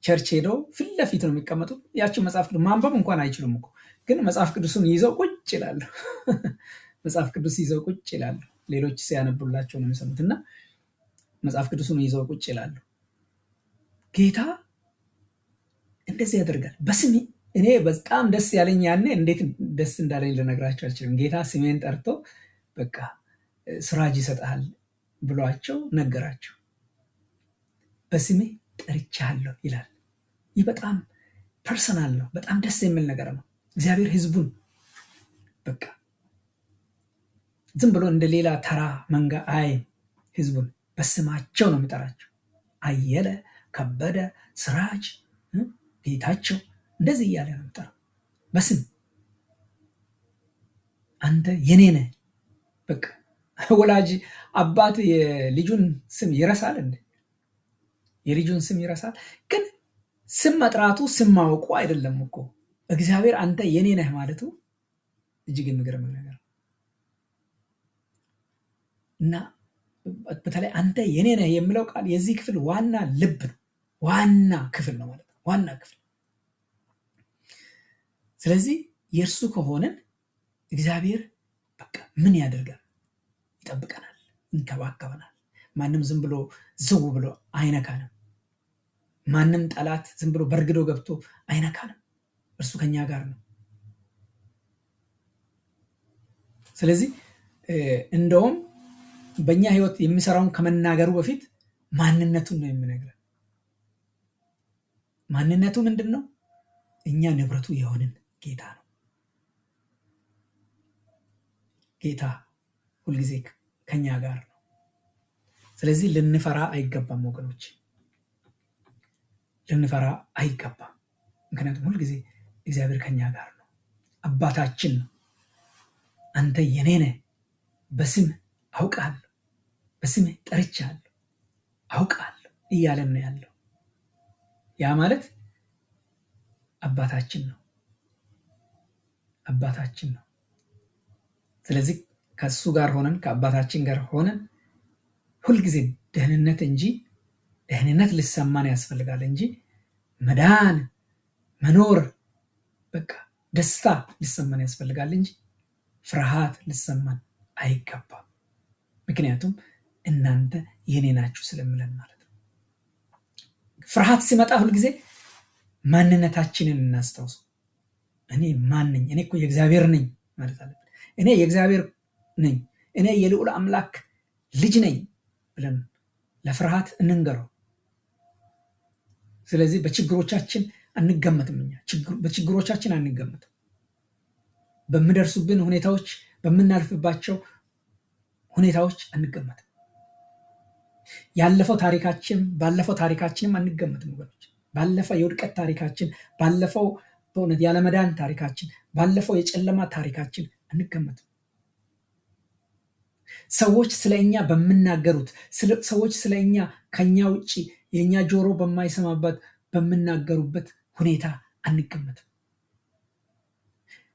ቸርች ሄደው ፊት ለፊት ነው የሚቀመጡት። ያችን መጽሐፍ ቅዱስ ማንበብ እንኳን አይችሉም እኮ፣ ግን መጽሐፍ ቅዱሱን ይዘው ቁጭ ይላሉ። መጽሐፍ ቅዱስ ይዘው ቁጭ ይላሉ። ሌሎች ሲያነቡላቸው ነው የሚሰሙት እና መጽሐፍ ቅዱሱን ይዘው ቁጭ ይላሉ። ጌታ እንደዚህ ያደርጋል በስሜ። እኔ በጣም ደስ ያለኝ ያኔ እንዴት ደስ እንዳለኝ ልነግራቸው አልችልም። ጌታ ስሜን ጠርቶ በቃ ስራጅ ይሰጣል ብሏቸው ነገራቸው። በስሜ ጠርቻለሁ ይላል። ይህ በጣም ፐርሰናል ነው። በጣም ደስ የሚል ነገር ነው። እግዚአብሔር ህዝቡን በቃ ዝም ብሎ እንደ ሌላ ተራ መንጋ አይም። ህዝቡን በስማቸው ነው የሚጠራቸው። አየለ፣ ከበደ፣ ስራጅ፣ ጌታቸው እንደዚህ እያለ ነው የሚጠራው በስም። አንተ የኔ ነህ በቃ። ወላጅ አባት የልጁን ስም ይረሳል እንዴ? የልጁን ስም ይረሳል? ግን ስም መጥራቱ ስም ማወቁ አይደለም እኮ። እግዚአብሔር አንተ የኔ ነህ ማለቱ እጅግ የሚገርም ነገር ነው። እና በተለይ አንተ የኔ ነህ የሚለው ቃል የዚህ ክፍል ዋና ልብ ነው። ዋና ክፍል ነው ማለት ነው። ዋና ክፍል። ስለዚህ የእርሱ ከሆነን እግዚአብሔር በቃ ምን ያደርጋል? ይጠብቀናል፣ ይንከባከበናል። ማንም ዝም ብሎ ዝው ብሎ አይነካንም። ማንም ጠላት ዝም ብሎ በርግዶ ገብቶ አይነካንም። እርሱ ከኛ ጋር ነው። ስለዚህ እንደውም በእኛ ህይወት የሚሰራውን ከመናገሩ በፊት ማንነቱን ነው የሚነግረን። ማንነቱ ምንድን ነው? እኛ ንብረቱ የሆንን ጌታ ነው። ጌታ ሁልጊዜ ከኛ ጋር ነው። ስለዚህ ልንፈራ አይገባም ወገኖች፣ ልንፈራ አይገባም። ምክንያቱም ሁልጊዜ እግዚአብሔር ከኛ ጋር ነው። አባታችን ነው። አንተ የኔ ነህ፣ በስምህ አውቃለሁ፣ በስምህ ጠርቻለሁ፣ አውቃለሁ እያለን ነው ያለው። ያ ማለት አባታችን ነው፣ አባታችን ነው። ስለዚህ ከሱ ጋር ሆነን ከአባታችን ጋር ሆነን ሁልጊዜ ደህንነት ሊሰማን ያስፈልጋል እንጂ መዳን መኖር በቃ ደስታ ሊሰማን ያስፈልጋል እንጂ ፍርሃት ሊሰማን አይገባም። ምክንያቱም እናንተ የኔ ናችሁ ስለምለን ማለት ነው። ፍርሃት ሲመጣ ሁልጊዜ ማንነታችንን እናስታውሰው። እኔ ማን ነኝ? እኔ እኮ የእግዚአብሔር ነኝ ማለት አለብን። እኔ የእግዚአብሔር ነኝ፣ እኔ የልዑል አምላክ ልጅ ነኝ ብለን ለፍርሃት እንንገረው። ስለዚህ በችግሮቻችን አንገመትም። እኛ በችግሮቻችን አንገመትም። በሚደርሱብን ሁኔታዎች፣ በምናልፍባቸው ሁኔታዎች አንገመትም። ባለፈው ታሪካችንም አንገመትም ወገኖች። ባለፈው የውድቀት ታሪካችን፣ ባለፈው በእውነት ያለመዳን ታሪካችን፣ ባለፈው የጨለማ ታሪካችን አንገመትም። ሰዎች ስለኛ በሚናገሩት፣ ሰዎች ስለኛ ከኛ ውጭ የኛ ጆሮ በማይሰማበት በሚናገሩበት ሁኔታ አንገመትም።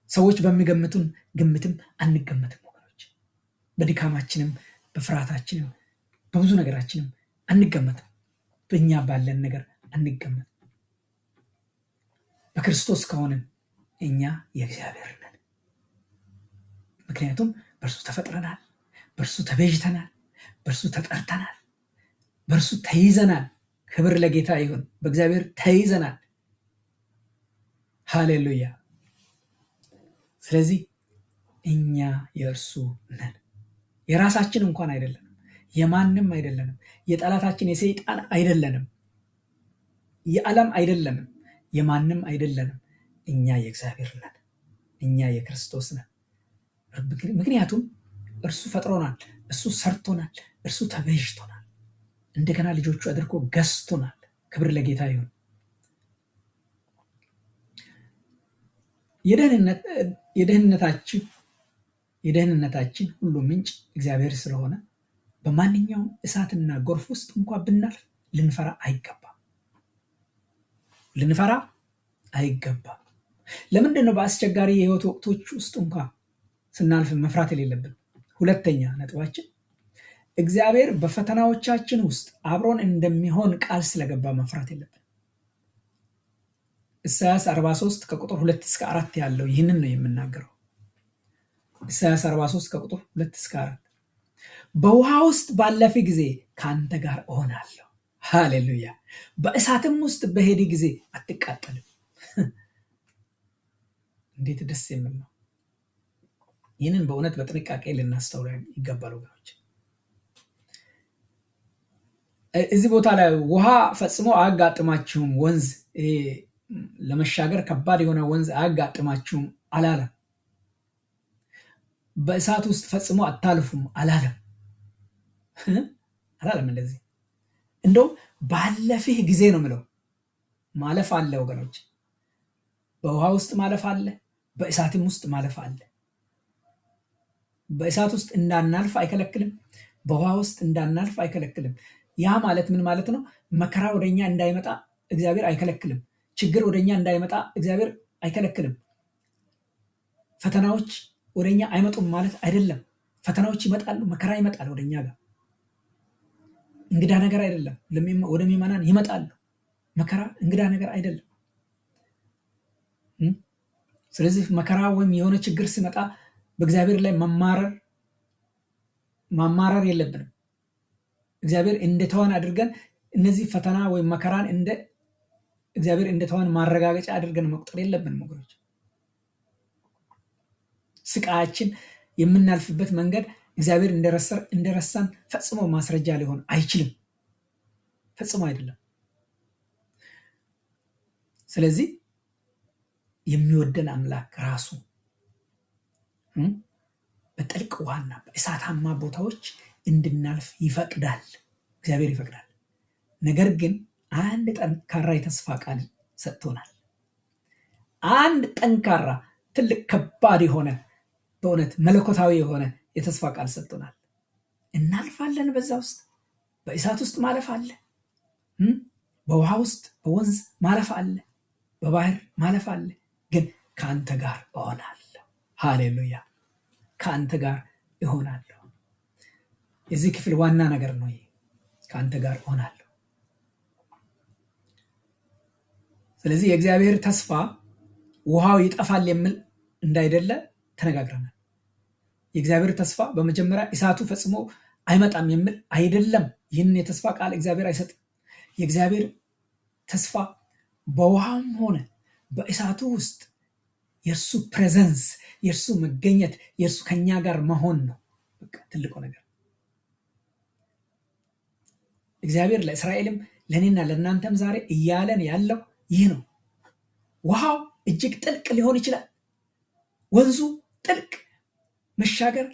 ሰዎች በሚገምቱን ግምትም አንገመትም ወገኖች። በድካማችንም በፍርሃታችንም በብዙ ነገራችንም አንገመትም። በእኛ ባለን ነገር አንገመትም። በክርስቶስ ከሆንን እኛ የእግዚአብሔር ነን። ምክንያቱም በእርሱ ተፈጥረናል፣ በእርሱ ተቤዥተናል፣ በእርሱ ተጠርተናል፣ በእርሱ ተይዘናል። ክብር ለጌታ ይሁን። በእግዚአብሔር ተይዘናል። ሃሌሉያ። ስለዚህ እኛ የእርሱ ነን። የራሳችን እንኳን አይደለንም፣ የማንም አይደለንም፣ የጠላታችን የሰይጣን አይደለንም፣ የዓለም አይደለንም፣ የማንም አይደለንም። እኛ የእግዚአብሔር ነን፣ እኛ የክርስቶስ ነን። ምክንያቱም እርሱ ፈጥሮናል፣ እርሱ ሰርቶናል፣ እርሱ ተቤዥቶናል፣ እንደገና ልጆቹ አድርጎ ገዝቶናል። ክብር ለጌታ ይሁን። የደህንነታችን ሁሉ ምንጭ እግዚአብሔር ስለሆነ በማንኛውም እሳትና ጎርፍ ውስጥ እንኳን ብናልፍ ልንፈራ አይገባም። ልንፈራ አይገባም። ለምንድን ነው በአስቸጋሪ የህይወት ወቅቶች ውስጥ እንኳን ስናልፍ መፍራት የሌለብን? ሁለተኛ ነጥባችን እግዚአብሔር በፈተናዎቻችን ውስጥ አብሮን እንደሚሆን ቃል ስለገባ መፍራት የለብን። ኢሳይያስ 43 ከቁጥር 2 እስከ 4 ያለው ይህንን ነው የምናገረው። ኢሳይያስ 43 ከቁጥር 2 እስከ 4 በውሃ ውስጥ ባለፈ ጊዜ ከአንተ ጋር እሆናለሁ። ሃሌሉያ። በእሳትም ውስጥ በሄደ ጊዜ አትቃጠልም። እንዴት ደስ የሚል ነው! ይህንን በእውነት በጥንቃቄ ልናስተውል ይገባል ወገኖች። እዚህ ቦታ ላይ ውሃ ፈጽሞ አያጋጥማችሁም፣ ወንዝ ለመሻገር ከባድ የሆነ ወንዝ አያጋጥማችሁም አላለም። በእሳት ውስጥ ፈጽሞ አታልፉም አላለም። እንደዚህ እንደውም ባለፈህ ጊዜ ነው ምለው። ማለፍ አለ ወገኖች፣ በውሃ ውስጥ ማለፍ አለ፣ በእሳትም ውስጥ ማለፍ አለ። በእሳት ውስጥ እንዳናልፍ አይከለክልም፣ በውሃ ውስጥ እንዳናልፍ አይከለክልም። ያ ማለት ምን ማለት ነው? መከራ ወደኛ እንዳይመጣ እግዚአብሔር አይከለክልም። ችግር ወደኛ እንዳይመጣ እግዚአብሔር አይከለክልም። ፈተናዎች ወደኛ አይመጡም ማለት አይደለም። ፈተናዎች ይመጣሉ፣ መከራ ይመጣል ወደኛ ጋር። እንግዳ ነገር አይደለም። ወደ ምዕመናን ይመጣሉ። መከራ እንግዳ ነገር አይደለም። ስለዚህ መከራ ወይም የሆነ ችግር ሲመጣ በእግዚአብሔር ላይ ማማረር የለብንም። እግዚአብሔር እንደተዋን አድርገን እነዚህ ፈተና ወይም መከራን እንደ እግዚአብሔር እንደተዋን ማረጋገጫ አድርገን መቁጠር የለብንም ወገኖች። ስቃያችን የምናልፍበት መንገድ እግዚአብሔር እንደረሳን ፈጽሞ ማስረጃ ሊሆን አይችልም። ፈጽሞ አይደለም። ስለዚህ የሚወደን አምላክ ራሱ በጥልቅ ውሃና በእሳታማ ቦታዎች እንድናልፍ ይፈቅዳል። እግዚአብሔር ይፈቅዳል። ነገር ግን አንድ ጠንካራ የተስፋ ቃል ሰጥቶናል። አንድ ጠንካራ ትልቅ ከባድ የሆነ በእውነት መለኮታዊ የሆነ የተስፋ ቃል ሰጥቶናል። እናልፋለን። በዛ ውስጥ በእሳት ውስጥ ማለፍ አለ። በውሃ ውስጥ በወንዝ ማለፍ አለ። በባህር ማለፍ አለ። ግን ከአንተ ጋር እሆናለሁ። ሃሌሉያ! ከአንተ ጋር እሆናለሁ። የዚህ ክፍል ዋና ነገር ነው። ከአንተ ጋር እሆናለሁ። ስለዚህ የእግዚአብሔር ተስፋ ውሃው ይጠፋል የሚል እንዳይደለ ተነጋግረናል። የእግዚአብሔር ተስፋ በመጀመሪያ እሳቱ ፈጽሞ አይመጣም የሚል አይደለም። ይህንን የተስፋ ቃል እግዚአብሔር አይሰጥም። የእግዚአብሔር ተስፋ በውሃም ሆነ በእሳቱ ውስጥ የእርሱ ፕሬዘንስ፣ የእርሱ መገኘት፣ የእርሱ ከኛ ጋር መሆን ነው። በቃ ትልቁ ነገር እግዚአብሔር ለእስራኤልም ለእኔና ለእናንተም ዛሬ እያለን ያለው ይህ ነው። ውሃው እጅግ ጥልቅ ሊሆን ይችላል። ወንዙ ጥልቅ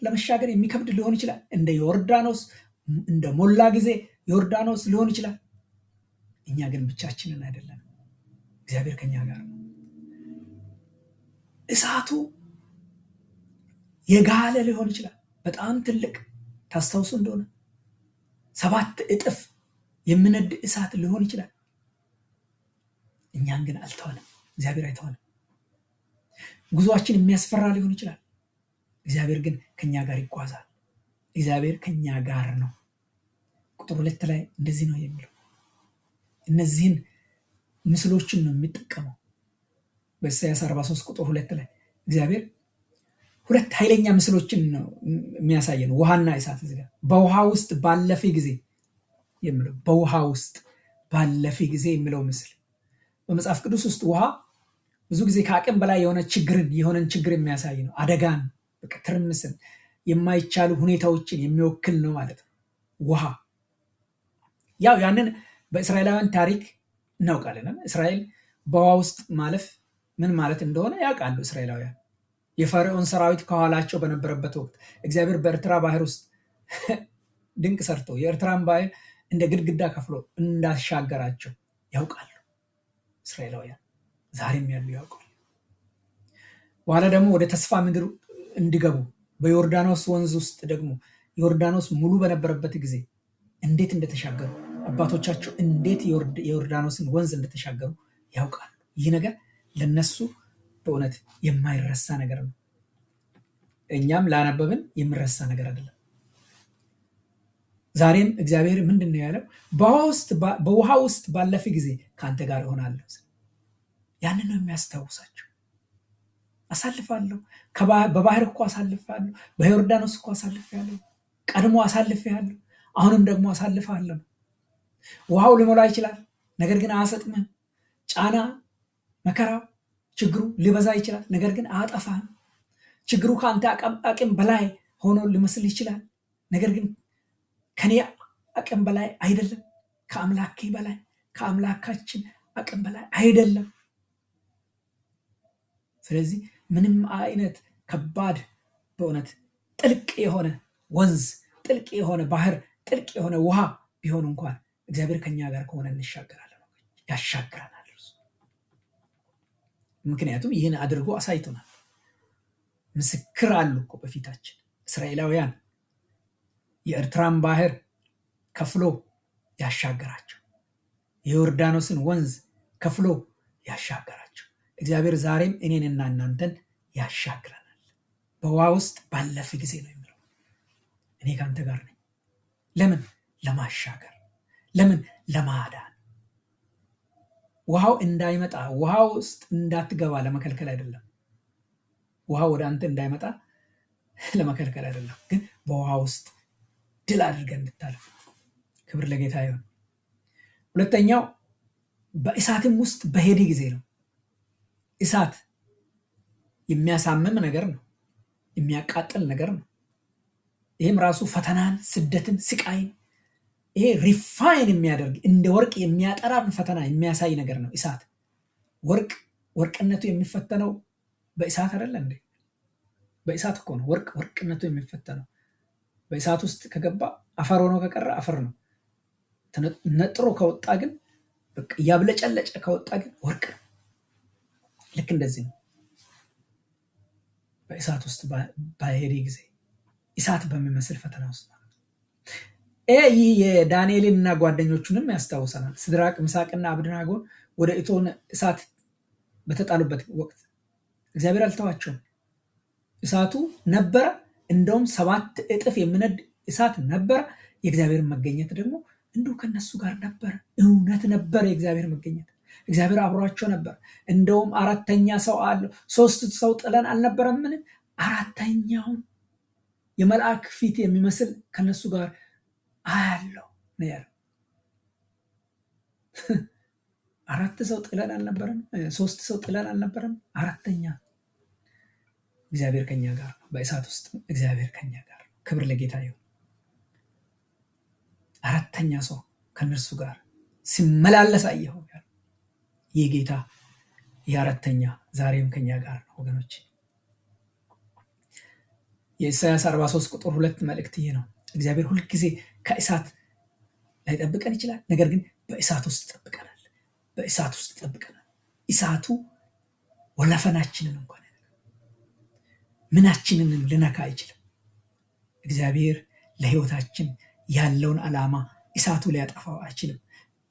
ለመሻገር የሚከብድ ሊሆን ይችላል። እንደ ዮርዳኖስ እንደ ሞላ ጊዜ ዮርዳኖስ ሊሆን ይችላል። እኛ ግን ብቻችንን አይደለም። እግዚአብሔር ከኛ ጋር ነው። እሳቱ የጋለ ሊሆን ይችላል። በጣም ትልቅ ታስታውሱ እንደሆነ 7 እጥፍ የሚነድ እሳት ሊሆን ይችላል። እኛን ግን አልተወንም። እግዚአብሔር አይተወንም። ጉዞአችን የሚያስፈራ ሊሆን ይችላል። እግዚአብሔር ግን ከኛ ጋር ይጓዛል። እግዚአብሔር ከኛ ጋር ነው። ቁጥር 2 ላይ እንደዚህ ነው የሚለው። እነዚህን ምስሎችን ነው የሚጠቀመው። በኢሳይያስ 43 ቁጥር 2 ላይ እግዚአብሔር 2 ኃይለኛ ምስሎችን ነው የሚያሳየን። ውሃና እሳት። እዚህ ጋር በውሃ ውስጥ ባለፈ ጊዜ የሚለው በውሃ ውስጥ ባለፈ ጊዜ የሚለው ምስል በመጽሐፍ ቅዱስ ውስጥ ውሃ ብዙ ጊዜ ከአቅም በላይ የሆነን ችግር የሚያሳይ ነው። አደጋን፣ በቃ ትርምስን፣ የማይቻሉ ሁኔታዎችን የሚወክል ነው ማለት ነው። ውሃ ያው ያንን በእስራኤላውያን ታሪክ እናውቃለን። እስራኤል በውሃ ውስጥ ማለፍ ምን ማለት እንደሆነ ያውቃሉ እስራኤላውያን። የፈርዖን ሰራዊት ከኋላቸው በነበረበት ወቅት እግዚአብሔር በኤርትራ ባህር ውስጥ ድንቅ ሰርቶ የኤርትራን ባህር እንደ ግድግዳ ከፍሎ እንዳሻገራቸው ያውቃሉ እስራኤላውያን። ዛሬም ያሉ ያውቃሉ። በኋላ ደግሞ ወደ ተስፋ ምድር እንዲገቡ በዮርዳኖስ ወንዝ ውስጥ ደግሞ ዮርዳኖስ ሙሉ በነበረበት ጊዜ እንዴት እንደተሻገሩ አባቶቻቸው እንዴት የዮርዳኖስን ወንዝ እንደተሻገሩ ያውቃሉ። ይህ ነገር ለነሱ በእውነት የማይረሳ ነገር ነው። እኛም ላነበብን የሚረሳ ነገር አይደለም። ዛሬም እግዚአብሔር ምንድን ነው ያለው? በውሃ ውስጥ ባለፈ ጊዜ ከአንተ ጋር እሆናለሁ። ያንን ነው የሚያስታውሳቸው። አሳልፋለሁ፣ በባህር እኮ አሳልፋለሁ፣ በዮርዳኖስ እኮ አሳልፋለሁ፣ ቀድሞ አሳልፋለሁ፣ አሁንም ደግሞ አሳልፋለሁ። ውሃው ሊሞላ ይችላል፣ ነገር ግን አያሰጥምህም። ጫና፣ መከራው፣ ችግሩ ሊበዛ ይችላል፣ ነገር ግን አያጠፋህም። ችግሩ ከአንተ አቅም በላይ ሆኖ ሊመስል ይችላል፣ ነገር ግን ከኔ አቅም በላይ አይደለም። ከአምላኬ በላይ ከአምላካችን አቅም በላይ አይደለም። ስለዚህ ምንም አይነት ከባድ በእውነት ጥልቅ የሆነ ወንዝ፣ ጥልቅ የሆነ ባህር፣ ጥልቅ የሆነ ውሃ ቢሆን እንኳን እግዚአብሔር ከኛ ጋር ከሆነ እንሻገራለን፣ ያሻግረናል። ምክንያቱም ይህን አድርጎ አሳይቶናል። ምስክር አሉ እኮ በፊታችን። እስራኤላውያን የኤርትራን ባህር ከፍሎ ያሻገራቸው፣ የዮርዳኖስን ወንዝ ከፍሎ ያሻገራቸው እግዚአብሔር ዛሬም እኔንና እናንተን ያሻግረናል። በውሃ ውስጥ ባለፈ ጊዜ ነው የሚለው። እኔ ከአንተ ጋር ነኝ። ለምን? ለማሻገር። ለምን? ለማዳን። ውሃው እንዳይመጣ፣ ውሃ ውስጥ እንዳትገባ ለመከልከል አይደለም። ውሃ ወደ አንተ እንዳይመጣ ለመከልከል አይደለም፣ ግን በውሃ ውስጥ ድል አድርገን እንድታልፍ ክብር ለጌታ ይሁን። ሁለተኛው በእሳትም ውስጥ በሄደ ጊዜ ነው። እሳት የሚያሳምም ነገር ነው፣ የሚያቃጥል ነገር ነው። ይህም ራሱ ፈተናን፣ ስደትን፣ ስቃይን ይሄ ሪፋይን የሚያደርግ እንደ ወርቅ የሚያጠራን ፈተና የሚያሳይ ነገር ነው። እሳት ወርቅነቱ የሚፈተነው በእሳት አይደለ እንዴ? በእሳት እኮ ነው ወርቅነቱ የሚፈተነው። በእሳት ውስጥ ከገባ አፈር ሆኖ ከቀረ አፈር ነው። ነጥሮ ከወጣ ግን በቃ እያብለጨለጨ ከወጣ ግን ወርቅ ነው። ልክ እንደዚህ ነው። በእሳት ውስጥ በሄደ ጊዜ እሳት በሚመስል ፈተና ውስጥ ይህ የዳንኤልንና ጓደኞቹንም ያስታውሰናል። ሲድራቅ ሚሳቅና አብደናጎን ወደ እቶን እሳት በተጣሉበት ወቅት እግዚአብሔር አልተዋቸውም። እሳቱ ነበረ፣ እንደውም 7 እጥፍ የሚነድ እሳት ነበረ። የእግዚአብሔር መገኘት ደግሞ እንዲሁ ከነሱ ጋር ነበረ። እውነት ነበረ የእግዚአብሔር መገኘት። እግዚአብሔር አብሯቸው ነበር። እንደውም 4ኛ ሰው አለው። 3 ሰው ጥለን አልነበረምን? 4ኛውን የመልአክ ፊት የሚመስል ከነሱ ጋር አያለው ነው ያለው። 4 ሰው ጥለን አልነበረም? 3 ሰው ጥለን አልነበረም? 4ኛ እግዚአብሔር ከኛ ጋር ነው። በእሳት ውስጥ እግዚአብሔር ከኛ ጋር ነው። ክብር ለጌታ ይሁን። 4ኛ ሰው ከነርሱ ጋር ሲመላለስ አየሁ ያለው ይህ ጌታ የ4ኛ ዛሬም ከኛ ጋር ነው ወገኖች። የኢሳያስ 43 ቁጥር 2 መልእክት ይሄ ነው። እግዚአብሔር ሁልጊዜ ከእሳት ላይጠብቀን ይችላል፣ ነገር ግን በእሳት ውስጥ ይጠብቀናል። በእሳት ውስጥ ይጠብቀናል። እሳቱ ወላፈናችንን እንኳን ምናችንን ልነካ አይችልም። እግዚአብሔር ለህይወታችን ያለውን ዓላማ እሳቱ ሊያጠፋው አይችልም።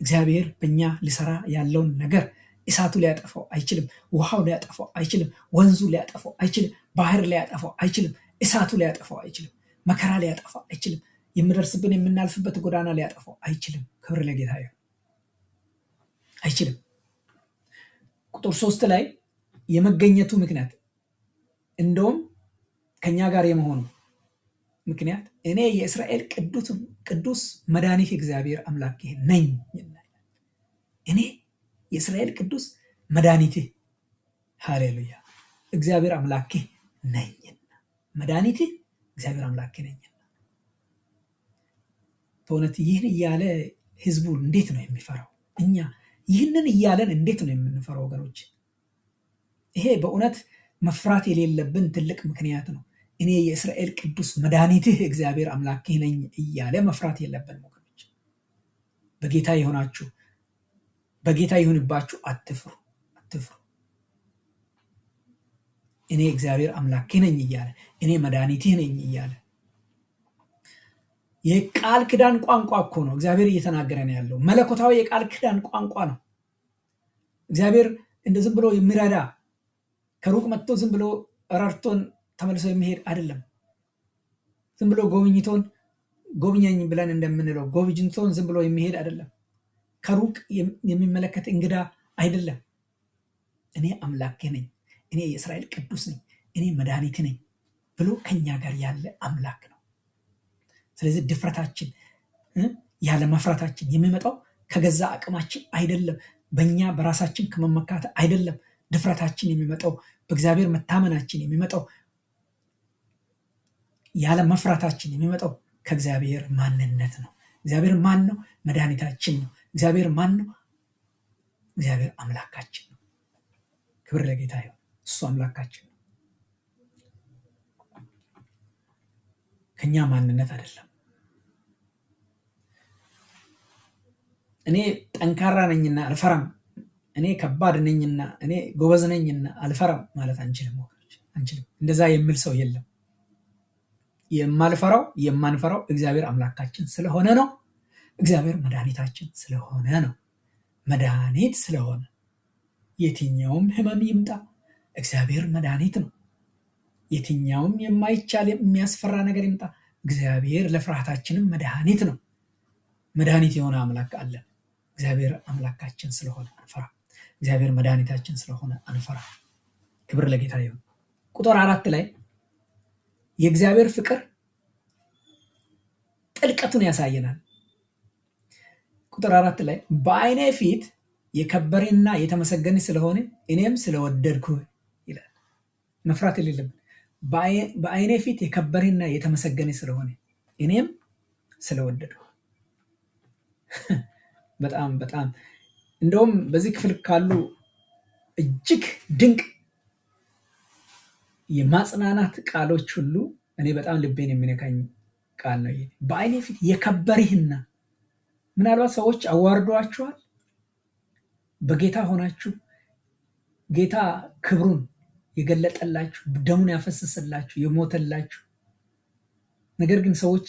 እግዚአብሔር በእኛ ሊሰራ ያለውን ነገር እሳቱ ሊያጠፋው አይችልም። ውሃው ሊያጠፋው አይችልም። ወንዙ ሊያጠፋው አይችልም። ባህር ሊያጠፋው አይችልም። እሳቱ ሊያጠፋው አይችልም። መከራ ሊያጠፋው አይችልም። የምደርስብን የምናልፍበት ጎዳና ሊያጠፋው አይችልም። ክብር ለጌታ ይሁን። አይችልም። ቁጥር 3 ላይ የመገኘቱ ምክንያት እንደውም ከኛ ጋር የመሆኑ ምክንያት እኔ የእስራኤል ቅዱስ መድኃኒት እግዚአብሔር አምላክ ነኝ። እኔ የእስራኤል ቅዱስ መድኃኒት ሃሌሉያ እግዚአብሔር አምላክ ነኝና፣ መድኃኒት እግዚአብሔር አምላክ ነኝና። በእውነት ይህን እያለ ህዝቡ እንዴት ነው የሚፈራው? እኛ ይህንን እያለን እንዴት ነው የምንፈራው ወገኖች? ይሄ በእውነት መፍራት የሌለብን ትልቅ ምክንያት ነው። እኔ የእስራኤል ቅዱስ መድኃኒትህ እግዚአብሔር አምላክ ነኝ እያለ መፍራት የለብን ወገኖች። በጌታ የሆናችሁ በጌታ ይሁንባችሁ፣ አትፍሩ። እኔ እግዚአብሔር አምላክ ነኝ እያለ እኔ መድኃኒትህ ነኝ እያለ የቃል ኪዳን ቋንቋ እኮ ነው እግዚአብሔር እየተናገረን ያለው። መለኮታዊ የቃል ኪዳን ቋንቋ ነው። እግዚአብሔር እንደ ዝም ብሎ የሚረዳ ከሩቅ መጥቶ ዝም ብሎ ረድቶን ተመልሶ የሚሄድ አይደለም። ዝም ብሎ ጎብኝቶን ጎብኘኝ ብለን እንደምንለው ጎብኝቶን ዝም ብሎ የሚሄድ አይደለም። ከሩቅ የሚመለከት እንግዳ አይደለም። እኔ አምላክ ነኝ፣ እኔ የእስራኤል ቅዱስ ነኝ፣ እኔ መድኃኒት ነኝ ብሎ ከኛ ጋር ያለ አምላክ ነው። ስለዚህ ድፍረታችን ያለ መፍራታችን የሚመጣው ከገዛ አቅማችን አይደለም፣ በእኛ በራሳችን ከመመካት አይደለም። ድፍረታችን የሚመጣው በእግዚአብሔር መታመናችን የሚመጣው ያለ መፍራታችን የሚመጣው ከእግዚአብሔር ማንነት ነው። እግዚአብሔር ማን ነው? መድኃኒታችን ነው። እግዚአብሔር ማን ነው? እግዚአብሔር አምላካችን ነው። ክብር ለጌታ ይሁን። እሱ አምላካችን ነው፣ ከኛ ማንነት አይደለም። እኔ ጠንካራ ነኝና አልፈራም፣ እኔ ከባድ ነኝና እኔ ጎበዝ ነኝና አልፈራም ማለት አንችልም ወገኖች፣ አንችልም። እንደዛ የሚል ሰው የለም። የማንፈራው እግዚአብሔር አምላካችን ስለሆነ ነው። እግዚአብሔር መድኃኒታችን ስለሆነ ነው። መድኃኒት ስለሆነ የትኛውም ህመም ይምጣ እግዚአብሔር መድኃኒት ነው። የትኛውም የማይቻል የሚያስፈራ ነገር ይምጣ እግዚአብሔር ለፍርሃታችንም መድኃኒት ነው። መድኃኒት የሆነ አምላክ አለን። እግዚአብሔር አምላካችን ስለሆነ አንፈራ። እግዚአብሔር መድኃኒታችን ስለሆነ አንፈራ። ክብር ለጌታ ይሁን። ቁጥር 4 ላይ የእግዚአብሔር ፍቅር ጥልቀቱን ያሳየናል። ቁጥር 4 ላይ በዓይኔ ፊት የከበረና የተመሰገነ ስለሆነ እኔም ስለወደድኩ ይላል። መፍራት የሌለብን በዓይኔ ፊት የከበረና የተመሰገነ ስለሆነ እኔም ስለወደድኩ። በጣም በጣም እንደውም በዚህ ክፍል ካሉ እጅግ ድንቅ የማጽናናት ቃሎች ሁሉ እኔ በጣም ልቤን የሚነካኝ ቃል ነው። በዓይኔ ፊት የከበርህና ምናልባት ሰዎች አዋርዷችኋል። በጌታ ሆናችሁ ጌታ ክብሩን የገለጠላችሁ ደሙን ያፈሰሰላችሁ የሞተላችሁ፣ ነገር ግን ሰዎች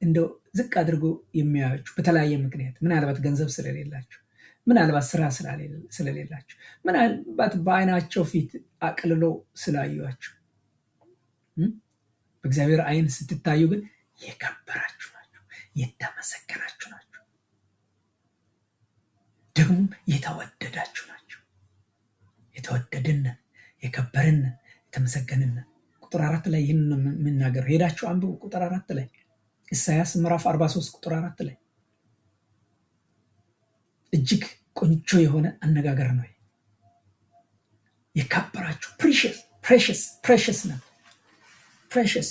እንደው ዝቅ አድርጎ የሚያዩአችሁ በተለያየ ምክንያት፣ ምናልባት ገንዘብ ስለሌላችሁ፣ ምናልባት ስራ ስለሌላችሁ፣ ምናልባት በዓይናቸው ፊት አቅልሎ ስላዩአችሁ፣ በእግዚአብሔር ዓይን ስትታዩ ግን የከበራችሁ ናችሁ፣ የተመሰገናችሁ ናችሁ፣ ደግሞ የተወደዳችሁ ናችሁ። የተወደድን፣ የከበርን፣ የተመሰገንን። ቁጥር 4 ላይ ይህን የምናገረው ሄዳችሁ አንብቡ። ቁጥር 4 ላይ ኢሳያስ ምዕራፍ 43 ቁጥር 4 ላይ እጅግ ቆንጆ የሆነ አነጋገር ነው። የከበራችሁ ፕሬሽስ ነው። ፕሬሽስ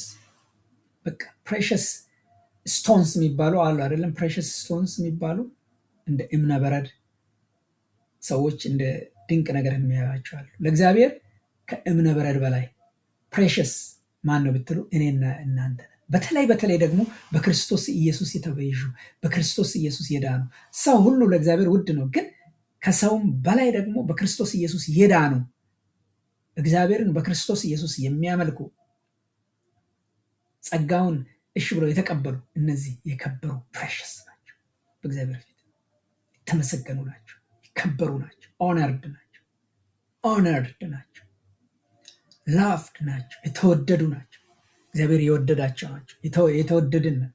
በቃ ፕሬሽስ ስቶንስ የሚባሉ አሉ አይደለም? ፕሬሽስ ስቶንስ የሚባሉ እንደ እብነ በረድ ሰዎች እንደ ድንቅ ነገር የሚያዩአቸው አሉ። ለእግዚአብሔር ከእብነ በረድ በላይ ፕሬሽስ ማን ነው ብትሉ እኔና እናንተ ነን። በተለይ ደግሞ በክርስቶስ ኢየሱስ የተቤዡ፣ በክርስቶስ ኢየሱስ የዳኑ። ሰው ሁሉ ለእግዚአብሔር ውድ ነው፣ ግን ከሰውም በላይ ደግሞ በክርስቶስ ኢየሱስ የዳኑ፣ እግዚአብሔርን በክርስቶስ ኢየሱስ የሚያመልኩ፣ ጸጋውን እሺ ብለው የተቀበሉ፣ እነዚህ የከበሩ ፕሬሽስ ናቸው። በእግዚአብሔር ፊት የተመሰገኑ ናቸው፣ የከበሩ ናቸው፣ ኦነርድ ናቸው፣ ላቭድ ናቸው፣ የተወደዱ ናቸው። እግዚአብሔር የወደዳቸው ናቸው። የተወደድን ነን፣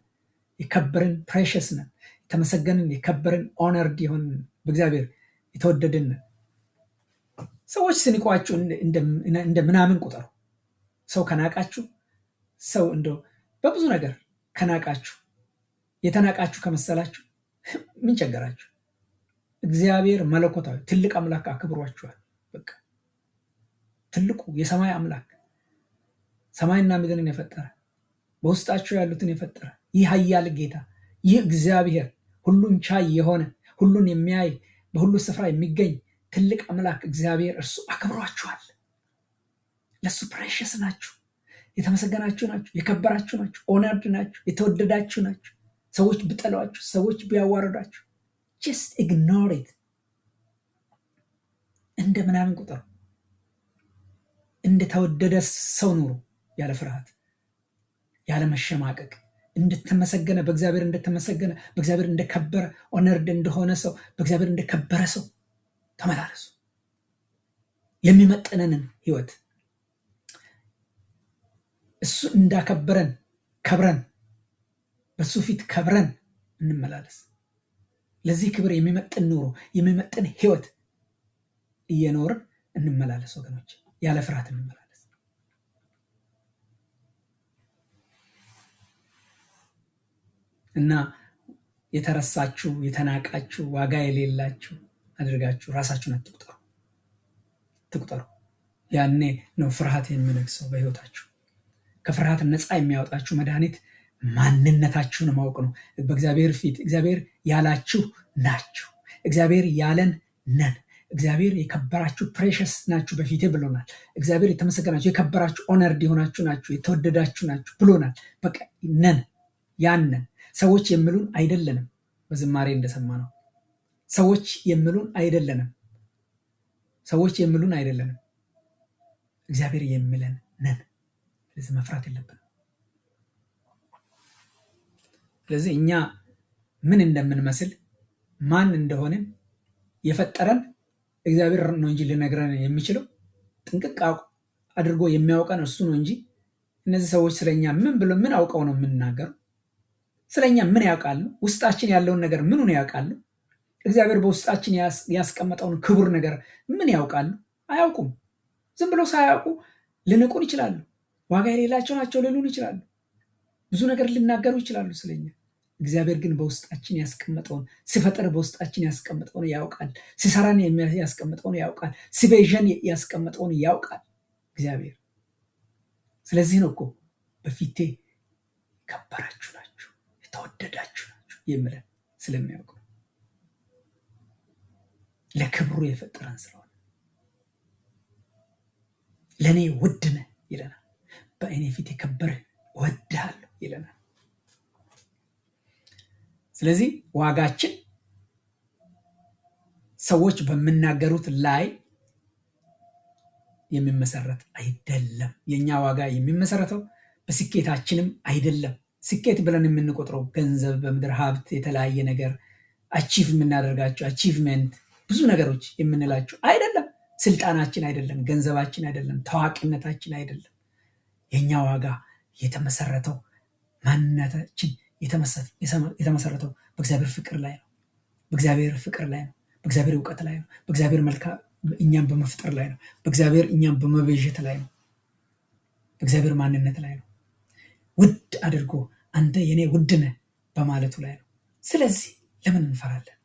የከበርን ፕሬሽስ ነን፣ የተመሰገንን፣ የከበርን ኦነርድ የሆንን በእግዚአብሔር የተወደድን ነን። ሰዎች ስንቋችሁ እንደ ምናምን ቁጠሩ። ሰው ከናቃችሁ፣ ሰው እንደው በብዙ ነገር ከናቃችሁ፣ የተናቃችሁ ከመሰላችሁ ምን ቸገራችሁ? እግዚአብሔር መለኮታዊ ትልቅ አምላክ አክብሯችኋል። በቃ ትልቁ የሰማይ አምላክ ሰማይና ምድርን የፈጠረ በውስጣቸው ያሉትን የፈጠረ ይህ ኃያል ጌታ፣ ይህ እግዚአብሔር ሁሉን ቻይ የሆነ ሁሉን የሚያይ በሁሉ ስፍራ የሚገኝ ትልቅ አምላክ እግዚአብሔር እርሱ አክብሯችኋል። ለሱ ፕሬሽስ ናችሁ፣ የተመሰገናችሁ ናችሁ፣ የከበራችሁ ናችሁ፣ ኦነርድ ናችሁ፣ የተወደዳችሁ ናችሁ። ሰዎች ብጠሏችሁ፣ ሰዎች ቢያዋረዷችሁ ጀስት ኢግኖር ኢት። እንደ ምናምን ቁጠሩ። እንደተወደደ ሰው ኑሩ፣ ያለ ፍርሃት፣ ያለ መሸማቀቅ። እንደተመሰገነ በእግዚአብሔር እንደተመሰገነ በእግዚአብሔር እንደከበረ ኦነርድ እንደሆነ ሰው በእግዚአብሔር እንደከበረ ሰው ተመላለሱ። የሚመጥነንን ህይወት እሱ እንዳከበረን ከብረን በሱ ፊት ከብረን እንመላለስ። ለዚህ ክብር የሚመጥን ኑሮ የሚመጥን ህይወት እየኖርን እንመላለስ ወገኖች፣ ያለ ፍርሃት እንመላለስ። እና የተረሳችሁ የተናቃችሁ ዋጋ የሌላችሁ አድርጋችሁ ራሳችሁን አትቁጠሩ። ያኔ ነው ፍርሃት የሚነግሰው በህይወታችሁ። ከፍርሃት ነፃ የሚያወጣችሁ መድኃኒት ማንነታችሁን ማወቅ ነው። በእግዚአብሔር ፊት እግዚአብሔር ያላችሁ ናችሁ፣ እግዚአብሔር ያለን ነን። እግዚአብሔር የከበራችሁ ፕሬሽስ ናችሁ በፊቴ ብሎናል። እግዚአብሔር የተመሰገናችሁ የከበራችሁ ኦነርድ የሆናችሁ ናችሁ፣ የተወደዳችሁ ናችሁ ብሎናል። በቃ ነን፣ ያንን ሰዎች የሚሉን አይደለንም። በዝማሬ እንደሰማ ነው ሰዎች የሚሉን አይደለንም። እግዚአብሔር የሚለን ነን። ስለዚህ መፍራት የለብንም። ስለዚህ እኛ ምን እንደምንመስል ማን እንደሆንን የፈጠረን እግዚአብሔር ነው እንጂ ሊነግረን የሚችለው ጥንቅቅ አድርጎ የሚያውቀን እርሱ ነው እንጂ እነዚህ ሰዎች ስለኛ ምን አውቀው ነው የምናገረው? ስለኛ ምን ያውቃሉ? ውስጣችን ያለውን ነገር ምኑን ያውቃሉ? እግዚአብሔር በውስጣችን ያስቀመጠውን ክቡር ነገር ምን ያውቃሉ? አያውቁም። ዝም ብሎ ሳያውቁ ልንቁን ይችላሉ። ዋጋ የሌላቸው ናቸው ሊሉን ይችላሉ። ብዙ ነገር ሊናገሩ ይችላሉ ስለኛ። እግዚአብሔር ግን በውስጣችን ያስቀመጠውን ሲፈጥር በውስጣችን ያስቀመጠውን ያውቃል። ሲሰራን ያስቀመጠውን ያውቃል። ሲቤዠን ያስቀመጠውን ያውቃል እግዚአብሔር። ስለዚህ ነው እኮ በፊቴ የከበራችሁ ናችሁ፣ የተወደዳችሁ ናችሁ የምለን ስለሚያውቅ ነው። ለክብሩ የፈጠረን ስለሆነ ለእኔ ውድ ነህ ይለናል። በእኔ ፊት የከበርህ እወድሃለሁ ይለናል። ስለዚህ ዋጋችን ሰዎች በሚናገሩት ላይ የሚመሰረት አይደለም። የኛ ዋጋ የሚመሰረተው በስኬታችንም አይደለም። ስኬት ብለን የምንቆጥረው ገንዘብ፣ በምድር ሀብት፣ የተለያየ ነገር አቺቭ የምናደርጋቸው አቺቭመንት፣ ብዙ ነገሮች የምንላቸው አይደለም። ስልጣናችን አይደለም፣ ገንዘባችን አይደለም፣ ታዋቂነታችን አይደለም። የኛ ዋጋ የተመሰረተው ማንነታችን የተመሰረተው በእግዚአብሔር ፍቅር ላይ ነው። በእግዚአብሔር ፍቅር ላይ ነው። በእግዚአብሔር እውቀት ላይ ነው። በእግዚአብሔር መልካም እኛም በመፍጠር ላይ ነው። በእግዚአብሔር እኛም በመቤዠት ላይ ነው። በእግዚአብሔር ማንነት ላይ ነው። ውድ አድርጎ አንተ የኔ ውድ ነህ በማለቱ ላይ ነው። ስለዚህ ለምን እንፈራለን?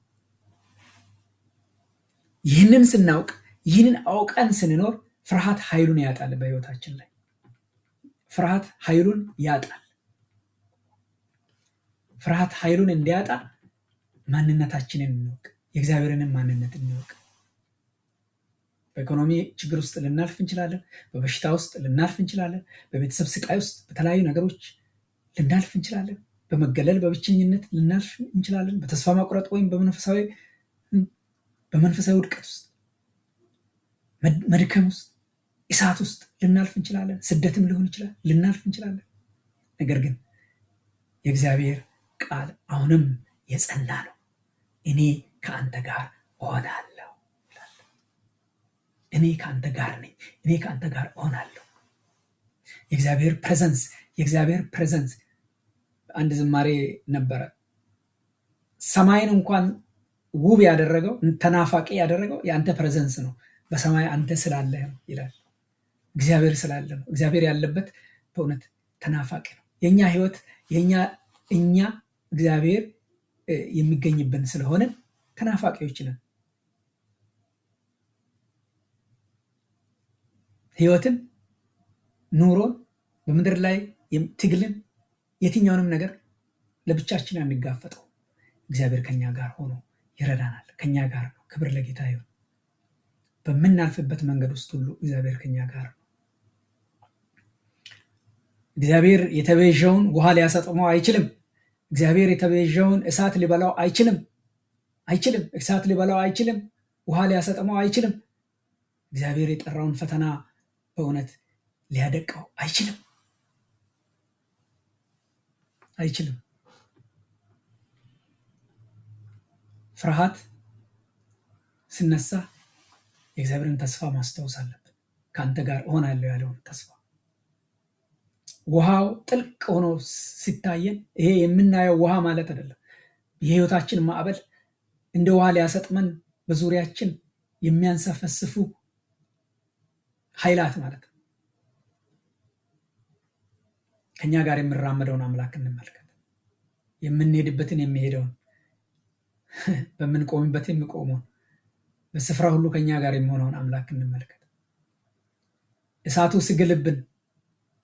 ይህንን ስናውቅ፣ ይህንን አውቀን ስንኖር ፍርሃት ኃይሉን ያጣል። በህይወታችን ላይ ፍርሃት ኃይሉን ያጣል። ፍርሃት ኃይሉን እንዲያጣ ማንነታችንን እንወቅ፣ የእግዚአብሔርንን ማንነት እንወቅ። በኢኮኖሚ ችግር ውስጥ ልናልፍ እንችላለን። በበሽታ ውስጥ ልናልፍ እንችላለን። በቤተሰብ ስቃይ ውስጥ በተለያዩ ነገሮች ልናልፍ እንችላለን። በመገለል በብቸኝነት ልናልፍ እንችላለን። በተስፋ መቁረጥ ወይም በመንፈሳዊ ውድቀት ውስጥ፣ መድከም ውስጥ፣ እሳት ውስጥ ልናልፍ እንችላለን። ስደትም ሊሆን ይችላል ልናልፍ እንችላለን። ነገር ግን የእግዚአብሔር ቃል አሁንም የጸና ነው። እኔ ከአንተ ጋር እሆናለሁ ይላል። እኔ ከአንተ ጋር ነኝ። እኔ ከአንተ ጋር እሆናለሁ። የእግዚአብሔር ፕሬዘንስ አንድ ዝማሬ ነበረ። ሰማይን እንኳን ውብ ያደረገው ተናፋቂ ያደረገው የአንተ ፕሬዘንስ ነው። በሰማይ አንተ ስላለህ ነው ይላል። እግዚአብሔር ስላለ ነው። እግዚአብሔር ያለበት በእውነት ተናፋቂ ነው። የኛ ህይወት እኛ እግዚአብሔር የሚገኝብን ስለሆነ ተናፋቂዎች ነን። ህይወትን፣ ኑሮን፣ በምድር ላይ ትግልን፣ የትኛውንም ነገር ለብቻችን አንጋፈጠው። እግዚአብሔር ከኛ ጋር ሆኖ ይረዳናል። ከኛ ጋር ነው። ክብር ለጌታ ይሁን። በምናልፍበት መንገድ ውስጥ ሁሉ እግዚአብሔር ከኛ ጋር ነው። እግዚአብሔር የተቤዠውን ውሃ ሊያሰጥመው አይችልም። እግዚአብሔር የተቤዠውን እሳት ሊበላው አይችልም። እሳት ሊበላው አይችልም። ውሃ ሊያሰጥመው አይችልም። እግዚአብሔር የጠራውን ፈተና በእውነት ሊያደቀው አይችልም። ፍርሃት ስነሳ የእግዚአብሔርን ተስፋ ማስታወስ አለብን። ከአንተ ጋር እሆናለሁ ያለውን ተስፋ። ውሃው ጥልቅ ሆኖ ሲታየን ይሄ የምናየው ውሃ ማለት አይደለም። የህይወታችን ማዕበል እንደ ውሃ ሊያሰጥመን በዙሪያችን የሚያንሰፈስፉ ኃይላት ማለት ነው። ከኛ ጋር የምንራመደውን አምላክ እንመልከት። የምንሄድበትን የሚሄደውን፣ በምንቆምበት የሚቆመውን፣ በስፍራ ሁሉ ከኛ ጋር የሚሆነውን አምላክ እንመልከት። እሳቱ ሲግልብን፣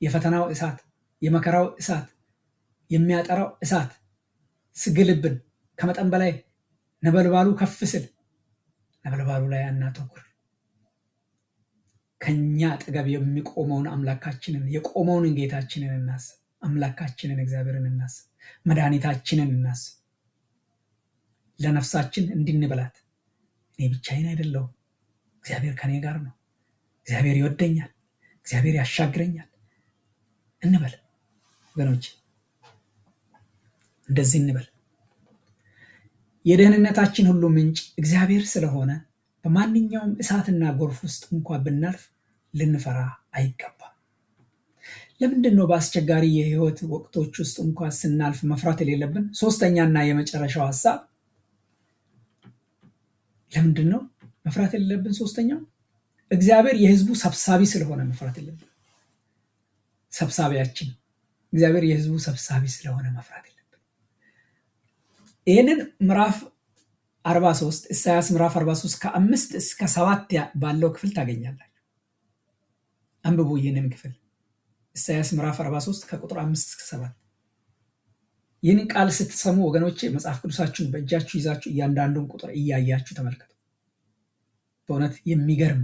የፈተናው እሳት፣ የመከራው እሳት፣ የሚያጠራው እሳት ሲግልብን፣ ከመጠን በላይ ነበልባሉ ከፍ ስል ነበልባሉ ላይ አናተኩር። ከኛ አጠገብ የሚቆመውን አምላካችንን፣ የቆመውን ጌታችንን እናስብ። አምላካችንን እግዚአብሔርን እናስብ። መድኃኒታችንን እናስብ። ለነፍሳችን እንድንበላት እኔ ብቻዬን አይደለሁም፣ እግዚአብሔር ከኔ ጋር ነው፣ እግዚአብሔር ይወደኛል፣ እግዚአብሔር ያሻግረኛል እንበል ወገኖች። እንደዚህ እንበል። የደህንነታችን ሁሉ ምንጭ እግዚአብሔር ስለሆነ በማንኛውም እሳትና ጎርፍ ውስጥ እንኳን ብናልፍ ልንፈራ አይገባም። ለምንድን ነው በአስቸጋሪ የህይወት ወቅቶች ውስጥ እንኳን ስናልፍ መፍራት የሌለብን? ሶስተኛና የመጨረሻው ሐሳብ ለምንድን ነው መፍራት የሌለብን? ሶስተኛው እግዚአብሔር የህዝቡ ሰብሳቢ ስለሆነ መፍራት የሌለብን። ሰብሳቢያችን እግዚአብሔር የህዝቡ ሰብሳቢ ስለሆነ መፍራት የሌለብን። ይህንን ምዕራፍ 43 ኢሳያስ ምዕራፍ 43 ከ5 እስከ 7 ባለው ክፍል ታገኛላችሁ። አንብቡ ይህንን ክፍል ኢሳያስ ምዕራፍ 43 ከቁጥር 5 እስከ 7። ይህንን ቃል ስትሰሙ ወገኖቼ መጽሐፍ ቅዱሳችሁን በእጃችሁ ይዛችሁ እያንዳንዱን ቁጥር እያያችሁ ተመልከቱ። በእውነት የሚገርም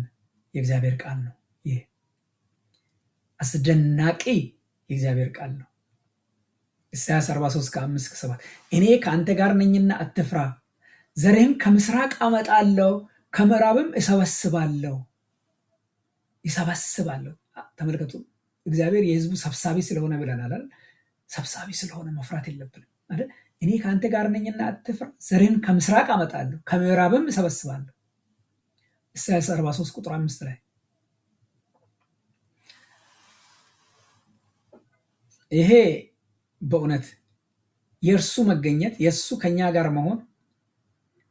የእግዚአብሔር ቃል ነው። ይህ አስደናቂ የእግዚአብሔር ቃል ነው። ኢሳያስ 43 ከ5 እስከ 7 እኔ ከአንተ ጋር ነኝና አትፍራ፣ ዘርህን ከምስራቅ አመጣለሁ፣ ከምዕራብም እሰበስባለሁ። ይሰበስባለሁ። ተመልከቱ፣ እግዚአብሔር የህዝቡ ሰብሳቢ ስለሆነ ብለናል። ሰብሳቢ ስለሆነ መፍራት የለብንም አይደል? እኔ ከአንተ ጋር ነኝና አትፍራ፣ ዘርህን ከምስራቅ አመጣለሁ፣ ከምዕራብም እሰበስባለሁ። ኢሳያስ 43 ቁጥር 5 ላይ ይሄ በእውነት የእርሱ መገኘት የእሱ ከኛ ጋር መሆን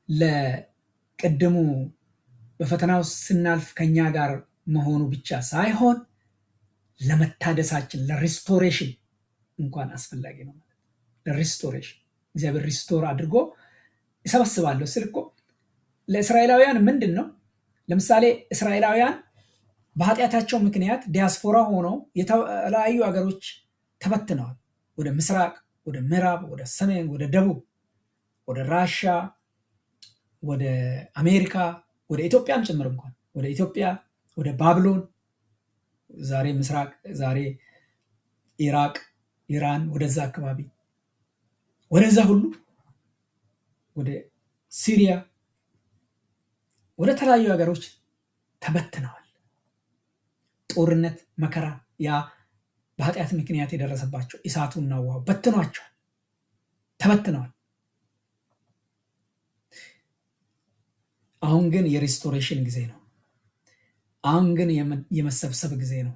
ለቅድሙ በፈተናው ስናልፍ ከኛ ጋር መሆኑ ብቻ ሳይሆን ለመታደሳችን ለሪስቶሬሽን እንኳን አስፈላጊ ነው። ለሪስቶሬሽን እግዚአብሔር ሪስቶር አድርጎ ይሰበስባለሁ ስል እኮ ለእስራኤላውያን ምንድን ነው? ለምሳሌ እስራኤላውያን በኃጢአታቸው ምክንያት ዲያስፖራ ሆነው የተለያዩ ሀገሮች ተበትነዋል። ወደ ምስራቅ፣ ወደ ምዕራብ፣ ወደ ሰሜን፣ ወደ ደቡብ፣ ወደ ራሻ፣ ወደ አሜሪካ፣ ወደ ኢትዮጵያም ጭምር እንኳን ወደ ኢትዮጵያ፣ ወደ ባቢሎን፣ ዛሬ ምስራቅ፣ ዛሬ ኢራቅ፣ ኢራን፣ ወደዛ አካባቢ፣ ወደዛ ሁሉ ወደ ሲሪያ፣ ወደ ተለያዩ ሀገሮች ተበትነዋል። ጦርነት፣ መከራ፣ ያ በኃጢአት ምክንያት የደረሰባቸው እሳቱና ውሃው በትኗቸዋል፣ ተበትነዋል። አሁን ግን የሪስቶሬሽን ጊዜ ነው። አሁን ግን የመሰብሰብ ጊዜ ነው።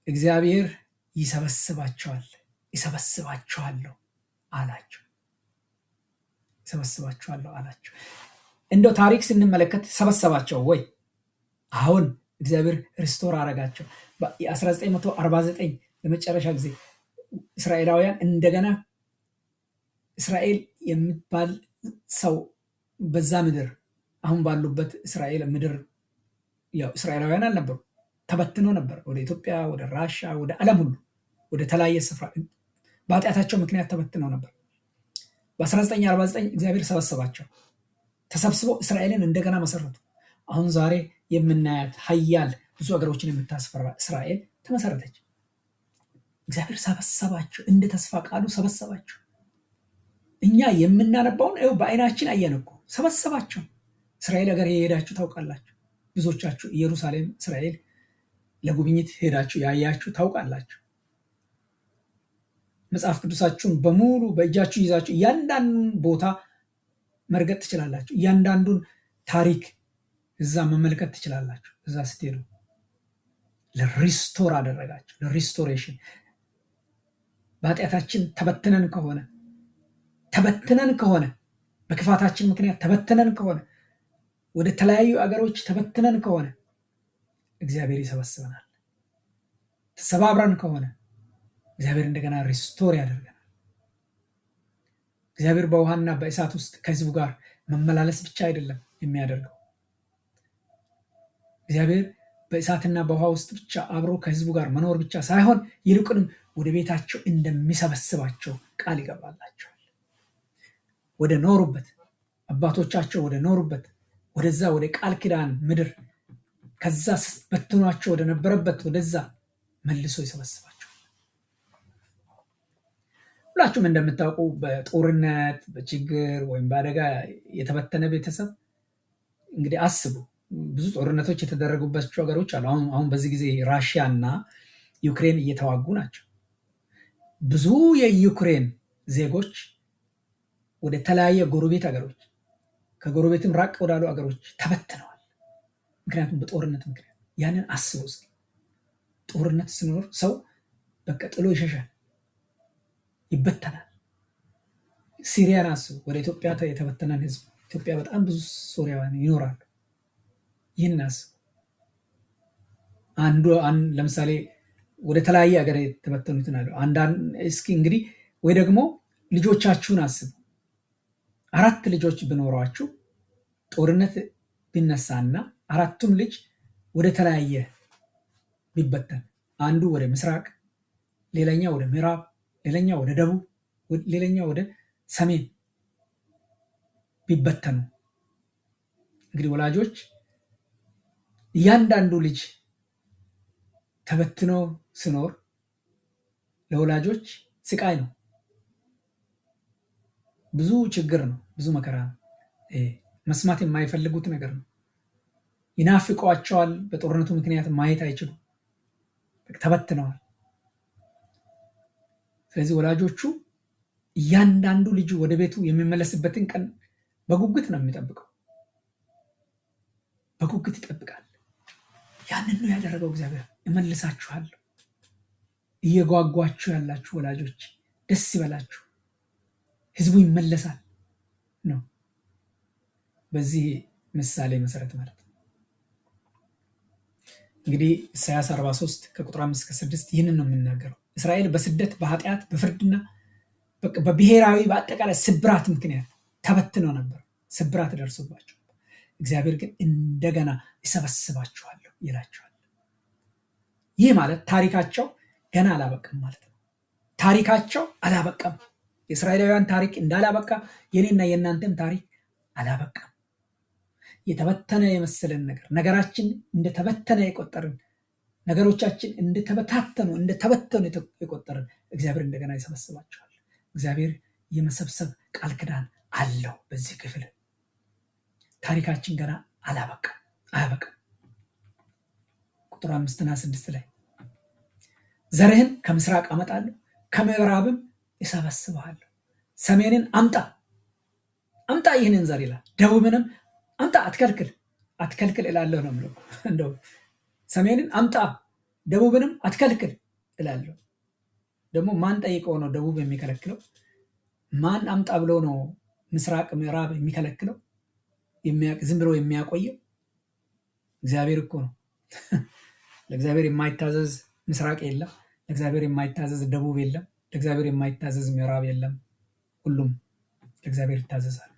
እግዚአብሔር ይሰበስባቸዋል። ይሰበስባቸዋለሁ አላቸው። ይሰበስባቸዋለሁ አላቸው። እንደው ታሪክ ስንመለከት ሰበሰባቸው ወይ? አሁን እግዚአብሔር ሪስቶር አረጋቸው። በ1949 ለመጨረሻ ጊዜ እስራኤላውያን እንደገና እስራኤል የሚባል ሰው በዛ ምድር አሁን ባሉበት እስራኤል ምድር ያው እስራኤላውያን አልነበሩ፣ ተበትኖ ነበር። ወደ ኢትዮጵያ፣ ወደ ራሻ፣ ወደ ዓለም ሁሉ ወደ ተለያየ ስፍራ በኃጢአታቸው ምክንያት ተበትነው ነበር። በ1949 እግዚአብሔር ሰበሰባቸው። ተሰብስበው እስራኤልን እንደገና መሰረቱ። አሁን ዛሬ የምናያት ሀያል ብዙ ሀገሮችን የምታስፈራ እስራኤል ተመሰረተች። እግዚአብሔር ሰበሰባቸው፣ እንደ ተስፋ ቃሉ ሰበሰባቸው። እኛ የምናነባውን ይኸው በአይናችን አየን እኮ። ሰበሰባቸው። እስራኤል ሀገር የሄዳችሁ ታውቃላችሁ። ብዙዎቻችሁ ኢየሩሳሌም እስራኤል ለጉብኝት ሄዳችሁ ያያችሁ ታውቃላችሁ። መጽሐፍ ቅዱሳችሁን በሙሉ በእጃችሁ ይዛችሁ እያንዳንዱን ቦታ መርገጥ ትችላላችሁ። እያንዳንዱን ታሪክ እዛ መመልከት ትችላላችሁ። እዛ ስትሄዱ ለሪስቶር አደረጋቸው። ለሪስቶሬሽን በኃጢአታችን ተበትነን ከሆነ በክፋታችን ምክንያት ተበትነን ከሆነ ወደ ተለያዩ አገሮች ተበትነን ከሆነ እግዚአብሔር ይሰበስበናል። ተሰባብረን ከሆነ እግዚአብሔር እንደገና ሪስቶር ያደርገናል። እግዚአብሔር በውሃና በእሳት ውስጥ ከህዝቡ ጋር መመላለስ ብቻ አይደለም የሚያደርገው። እግዚአብሔር በእሳትና በውሃ ውስጥ ብቻ አብሮ ከህዝቡ ጋር መኖር ብቻ ሳይሆን ይልቁንም ወደ ቤታቸው እንደሚሰበስባቸው ቃል ይገባላቸዋል። ወደ ኖሩበት፣ አባቶቻቸው ወደ ኖሩበት ወደዛ ወደ ቃል ኪዳን ምድር ከዛ በትኗቸው ወደ ነበረበት ወደዛ መልሶ ይሰበስባቸዋል። ሁላችሁም እንደምታውቁ በጦርነት በችግር ወይም በአደጋ የተበተነ ቤተሰብ እንግዲህ አስቡ። ብዙ ጦርነቶች የተደረጉባቸው ሀገሮች አሉ። አሁን በዚህ ጊዜ ራሽያ እና ዩክሬን እየተዋጉ ናቸው። ብዙ የዩክሬን ዜጎች ወደ ተለያየ ጎረቤት ሀገሮች ከጎረቤትም ራቅ ወዳሉ ሀገሮች ተበትነዋል። ምክንያቱም በጦርነት ምክንያት። ያንን አስቡ እስኪ። ጦርነት ሲኖር ሰው በቃ ጥሎ ይሸሻል፣ ይበተናል። ሲሪያን አስቡ። ወደ ኢትዮጵያ የተበተነን ህዝብ፣ ኢትዮጵያ በጣም ብዙ ሶሪያውያን ይኖራሉ። ይህን አስቡ። ለምሳሌ ወደ ተለያየ ሀገር የተበተኑትን አሉ። እስኪ እንግዲህ ወይ ደግሞ ልጆቻችሁን አስቡ። 4 ልጆች ቢኖሯችሁ ጦርነት ቢነሳና 4ቱም ልጅ ወደ ተለያየ ቢበተን አንዱ ወደ ምስራቅ፣ ሌላኛው ወደ ምዕራብ፣ ሌላኛው ወደ ደቡብ፣ ሌላኛው ወደ ሰሜን ቢበተኑ እንግዲህ ወላጆች እያንዳንዱ ልጅ ተበትኖ ሲኖር ለወላጆች ስቃይ ነው፣ ብዙ ችግር ነው፣ ብዙ መከራ ነው። መስማት የማይፈልጉት ነገር ነው። ይናፍቋቸዋል። በጦርነቱ ምክንያት ማየት አይችሉም፣ ተበትነዋል። ስለዚህ ወላጆቹ እያንዳንዱ ልጁ ወደ ቤቱ የሚመለስበትን ቀን በጉጉት ነው የሚጠብቀው፣ በጉጉት ይጠብቃል። ያንን ነው ያደረገው እግዚአብሔር። እመልሳችኋለሁ። እየጓጓችሁ ያላችሁ ወላጆች ደስ ይበላችሁ፣ ህዝቡ ይመለሳል ነው በዚህ ምሳሌ መሰረት ማለት ነው። እንግዲህ ኢሳያስ 43 ከቁጥር 5-6 ይህንን ነው የሚናገረው። እስራኤል በስደት በኃጢአት በፍርድና በብሔራዊ በአጠቃላይ ስብራት ምክንያት ተበትነው ነበር፣ ስብራት ደርሶባቸው። እግዚአብሔር ግን እንደገና ይሰበስባችኋለሁ ይላቸዋል። ይህ ማለት ታሪካቸው ገና አላበቀም ማለት ነው። ታሪካቸው አላበቀም። የእስራኤላውያን ታሪክ እንዳላበቃ የኔና የእናንተም ታሪክ አላበቃም። የተበተነ የመሰለን ነገር ነገራችን እንደተበተነ የቆጠርን ነገሮቻችን እንደተበተኑ የቆጠርን እግዚአብሔር እንደገና ይሰበስባቸዋል። እግዚአብሔር የመሰብሰብ ቃል ኪዳን አለው። በዚህ ክፍል ታሪካችን ገና አያበቃም። ቁጥር 5-6 ላይ ዘርህን ከምስራቅ አመጣለሁ፣ ከምዕራብም እሰበስብሃለሁ። ሰሜንን አምጣ ይህንን ዘር ይላል። ደቡብንም አምጣ አትከልክል እላለሁ ነው የምለው። እንደው ሰሜንን አምጣ ደቡብንም አትከልክል እላለሁ። ደግሞ ማን ጠይቀው ነው ደቡብ የሚከለክለው? ማን አምጣ ብሎ ነው ምስራቅ ምዕራብ የሚከለክለው? ዝም ብሎ የሚያቆየው እግዚአብሔር እኮ ነው። ለእግዚአብሔር የማይታዘዝ ምስራቅ የለም፣ ለእግዚአብሔር የማይታዘዝ ደቡብ የለም፣ ለእግዚአብሔር የማይታዘዝ ምዕራብ የለም። ሁሉም ለእግዚአብሔር ይታዘዛል።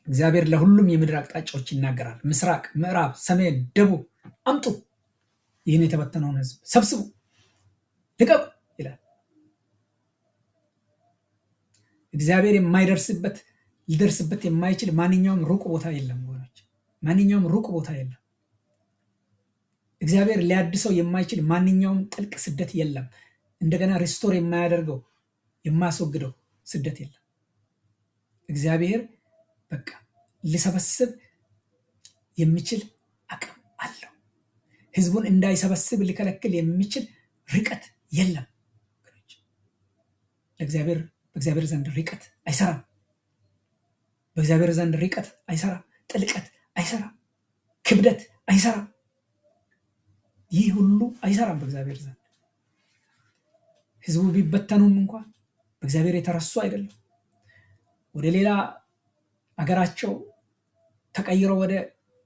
እግዚአብሔር ለሁሉም የምድር አቅጣጫዎች ይናገራል። ምስራቅ፣ ምዕራብ፣ ሰሜን፣ ደቡብ አምጡ፣ ይህን የተበተነውን ህዝብ ሰብስቡ፣ ልቀቁ ይላል። እግዚአብሔር ሊደርስበት የማይችል ማንኛውም ሩቅ ቦታ የለም ወገኖች፣ ማንኛውም ሩቅ ቦታ የለም። እግዚአብሔር ሊያድሰው የማይችል ማንኛውም ጥልቅ ስደት የለም። እንደገና ሪስቶር የማያደርገው የማያስወግደው ስደት የለም። እግዚአብሔር በቃ ሊሰበስብ የሚችል አቅም አለው። ህዝቡን እንዳይሰበስብ ሊከለክል የሚችል ርቀት የለም። በእግዚአብሔር ዘንድ ርቀት አይሰራም። በእግዚአብሔር ዘንድ ርቀት አይሰራም። ጥልቀት አይሰራም። ክብደት አይሰራም። ይህ ሁሉ አይሰራም በእግዚአብሔር ዘንድ። ህዝቡ ቢበተኑም እንኳን በእግዚአብሔር የተረሱ አይደለም። ወደ ሌላ አገራቸው ተቀይረው ወደ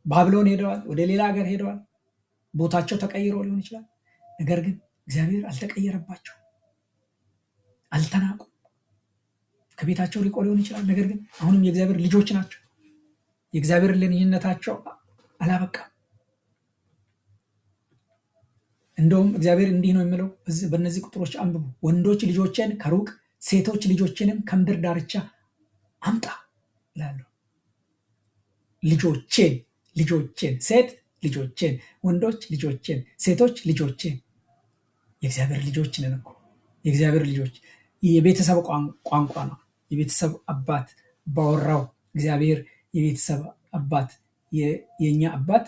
ባቢሎን ሄደዋል፣ ወደ ሌላ ሀገር ሄደዋል። ቦታቸው ተቀይሮ ሊሆን ይችላል። ነገር ግን እግዚአብሔር አልተቀየረባቸው፣ አልተናቁም። ከቤታቸው ሪቆ ሊሆን ይችላል። ነገር ግን አሁንም የእግዚአብሔር ልጆች ናቸው። የእግዚአብሔር ልጅነታቸው አላበቃም። እንደውም እግዚአብሔር እንዲህ ነው የሚለው፣ በእነዚህ ቁጥሮች አንብቡ። ወንዶች ልጆችን ከሩቅ ሴቶች ልጆችንም ከምድር ዳርቻ አምጣ እላለሁ። ልጆቼን ሴት ልጆቼን፣ ወንዶች ልጆቼን፣ ሴቶች ልጆቼን። የእግዚአብሔር ልጆች ነን እኮ። የእግዚአብሔር ልጆች የቤተሰብ ቋንቋ ነው። የቤተሰብ አባት ባወራው እግዚአብሔር የቤተሰብ አባት፣ የኛ አባት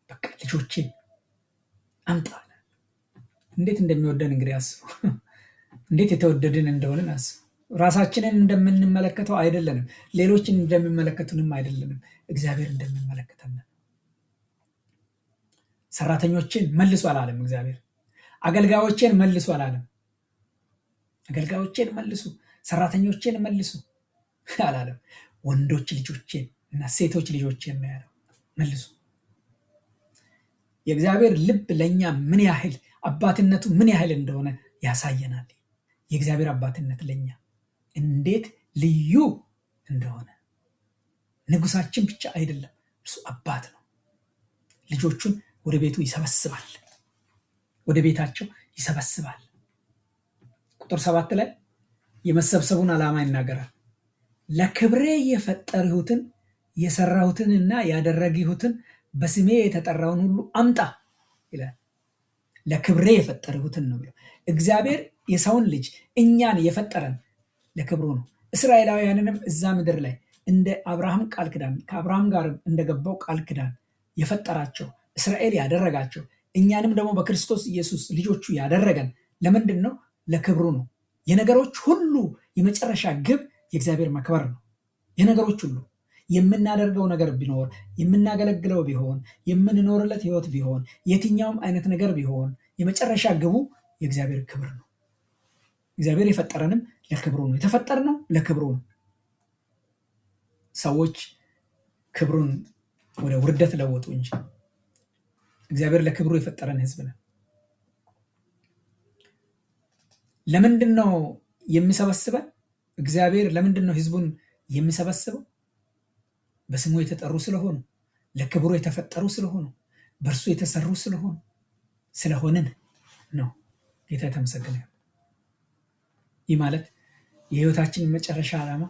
በቃ ልጆቼን አምጣ። እንዴት እንደሚወደን እንግዲህ አስቡ። እንዴት የተወደድን እንደሆንን አስቡ። ራሳችንን እንደምንመለከተው አይደለንም። ሌሎችን እንደሚመለከቱንም አይደለንም። እግዚአብሔር እንደሚመለከተን። ሰራተኞችን መልሱ አላለም እግዚአብሔር። አገልጋዮችን መልሱ አላለም። አገልጋዮችን መልሱ፣ ሰራተኞችን መልሱ አላለም። ወንዶች ልጆችን እና ሴቶች ልጆችን ነው ያለው። መልሱ። የእግዚአብሔር ልብ ለእኛ ምን ያህል አባትነቱ ምን ያህል እንደሆነ ያሳየናል። የእግዚአብሔር አባትነት ለእኛ እንዴት ልዩ እንደሆነ ንጉሳችን ብቻ አይደለም፣ እርሱ አባት ነው። ልጆቹን ወደ ቤቱ ይሰበስባል፣ ወደ ቤታቸው ይሰበስባል። ቁጥር 7 ላይ የመሰብሰቡን ዓላማ ይናገራል። ለክብሬ የፈጠርሁትን የሰራሁትንና ያደረግሁትን በስሜ የተጠራውን ሁሉ አምጣ ይላል። ለክብሬ የፈጠርሁትን ነው ብሎ እግዚአብሔር የሰውን ልጅ እኛን የፈጠረን ለክብሩ ነው። እስራኤላውያንንም እዛ ምድር ላይ እንደ አብርሃም ቃል ኪዳን ከአብርሃም ጋር እንደገባው ቃል ኪዳን የፈጠራቸው እስራኤል ያደረጋቸው እኛንም ደግሞ በክርስቶስ ኢየሱስ ልጆቹ ያደረገን ለምንድን ነው? ለክብሩ ነው። የነገሮች ሁሉ የመጨረሻ ግብ የእግዚአብሔር መክበር ነው። የነገሮች ሁሉ የምናደርገው ነገር ቢኖር፣ የምናገለግለው ቢሆን፣ የምንኖርለት ህይወት ቢሆን፣ የትኛውም አይነት ነገር ቢሆን የመጨረሻ ግቡ የእግዚአብሔር ክብር ነው። እግዚአብሔር የፈጠረንም ለክብሩ ነው። የተፈጠርነው ለክብሩ ነው። ሰዎች ክብሩን ወደ ውርደት ለወጡ እንጂ እግዚአብሔር ለክብሩ የፈጠረን ህዝብ ነው። ለምንድን ነው የሚሰበስበን? እግዚአብሔር ለምንድን ነው ህዝቡን የሚሰበስበው? በስሙ የተጠሩ ስለሆኑ፣ ለክብሩ የተፈጠሩ ስለሆኑ፣ በእርሱ የተሰሩ ስለሆንን ነው። ጌታ የተመሰገነ። ይህ ማለት የህይወታችን መጨረሻ ዓላማ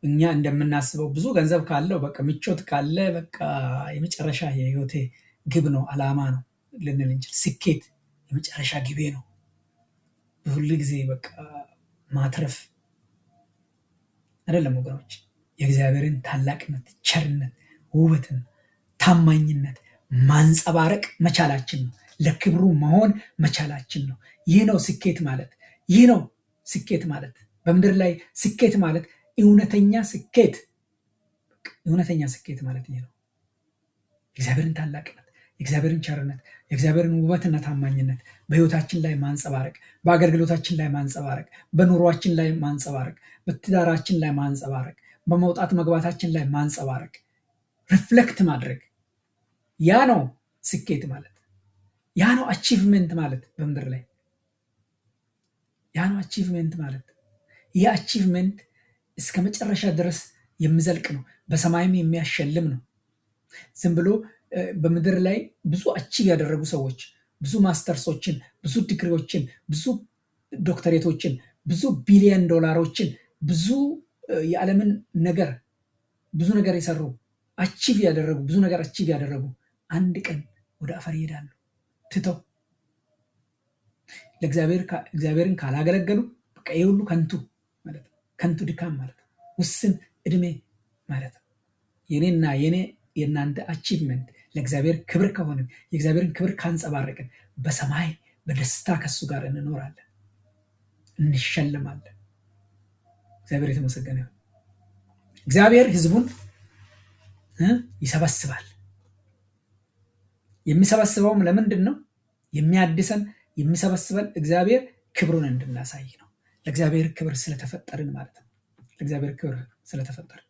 እኛ እንደምናስበው ብዙ ገንዘብ ካለው በቃ ምቾት ካለ በቃ የመጨረሻ የህይወቴ ግብ ነው ዓላማ ነው ልንል እንችል። ስኬት የመጨረሻ ግቤ ነው። በሁሉ ጊዜ በቃ ማትረፍ አይደለም ወገኖች። የእግዚአብሔርን ታላቅነት፣ ቸርነት፣ ውበትን፣ ታማኝነት ማንጸባረቅ መቻላችን ነው። ለክብሩ መሆን መቻላችን ነው። ይህ ነው ስኬት ማለት። ይህ ነው ስኬት ማለት። በምድር ላይ ስኬት ማለት እውነተኛ ስኬት፣ እውነተኛ ስኬት ማለት ይህ ነው። የእግዚአብሔርን ታላቅነት፣ የእግዚአብሔርን ቸርነት፣ የእግዚአብሔርን ውበትና ታማኝነት በህይወታችን ላይ ማንጸባረቅ፣ በአገልግሎታችን ላይ ማንጸባረቅ፣ በኑሯችን ላይ ማንጸባረቅ፣ በትዳራችን ላይ ማንጸባረቅ፣ በመውጣት መግባታችን ላይ ማንጸባረቅ፣ ሪፍሌክት ማድረግ፣ ያ ነው ስኬት ማለት። ያ ነው አቺቭመንት ማለት በምድር ላይ ያ ነው አቺቭመንት ማለት። ይህ አቺቭመንት እስከ መጨረሻ ድረስ የሚዘልቅ ነው። በሰማይም የሚያሸልም ነው። ዝም ብሎ በምድር ላይ ብዙ አቺቭ ያደረጉ ሰዎች ብዙ ማስተርሶችን፣ ብዙ ዲግሪዎችን፣ ብዙ ዶክተሬቶችን፣ ብዙ ቢሊዮን ዶላሮችን፣ ብዙ የዓለምን ነገር ብዙ ነገር የሰሩ አቺቭ ያደረጉ ብዙ ነገር አቺቭ ያደረጉ አንድ ቀን ወደ አፈር ይሄዳሉ ትተው። እግዚአብሔርን ካላገለገሉ በቃ ይህ ሁሉ ከንቱ ማለት ነው። ከንቱ ድካም ማለት ነው። ውስን እድሜ ማለት ነው። የኔና የእናንተ አቺቭመንት ለእግዚአብሔር ክብር ከሆንን፣ የእግዚአብሔርን ክብር ካንጸባረቅን በሰማይ በደስታ ከሱ ጋር እንኖራለን፣ እንሸልማለን። እግዚአብሔር የተመሰገነ ይሁን። እግዚአብሔር ህዝቡን ይሰበስባል። የሚሰበስበውም ለምንድን ነው? የሚያድሰን የሚሰበስበን እግዚአብሔር ክብሩን እንድናሳይ ነው። ለእግዚአብሔር ክብር ስለተፈጠርን ማለት ነው። ለእግዚአብሔር ክብር ስለተፈጠርን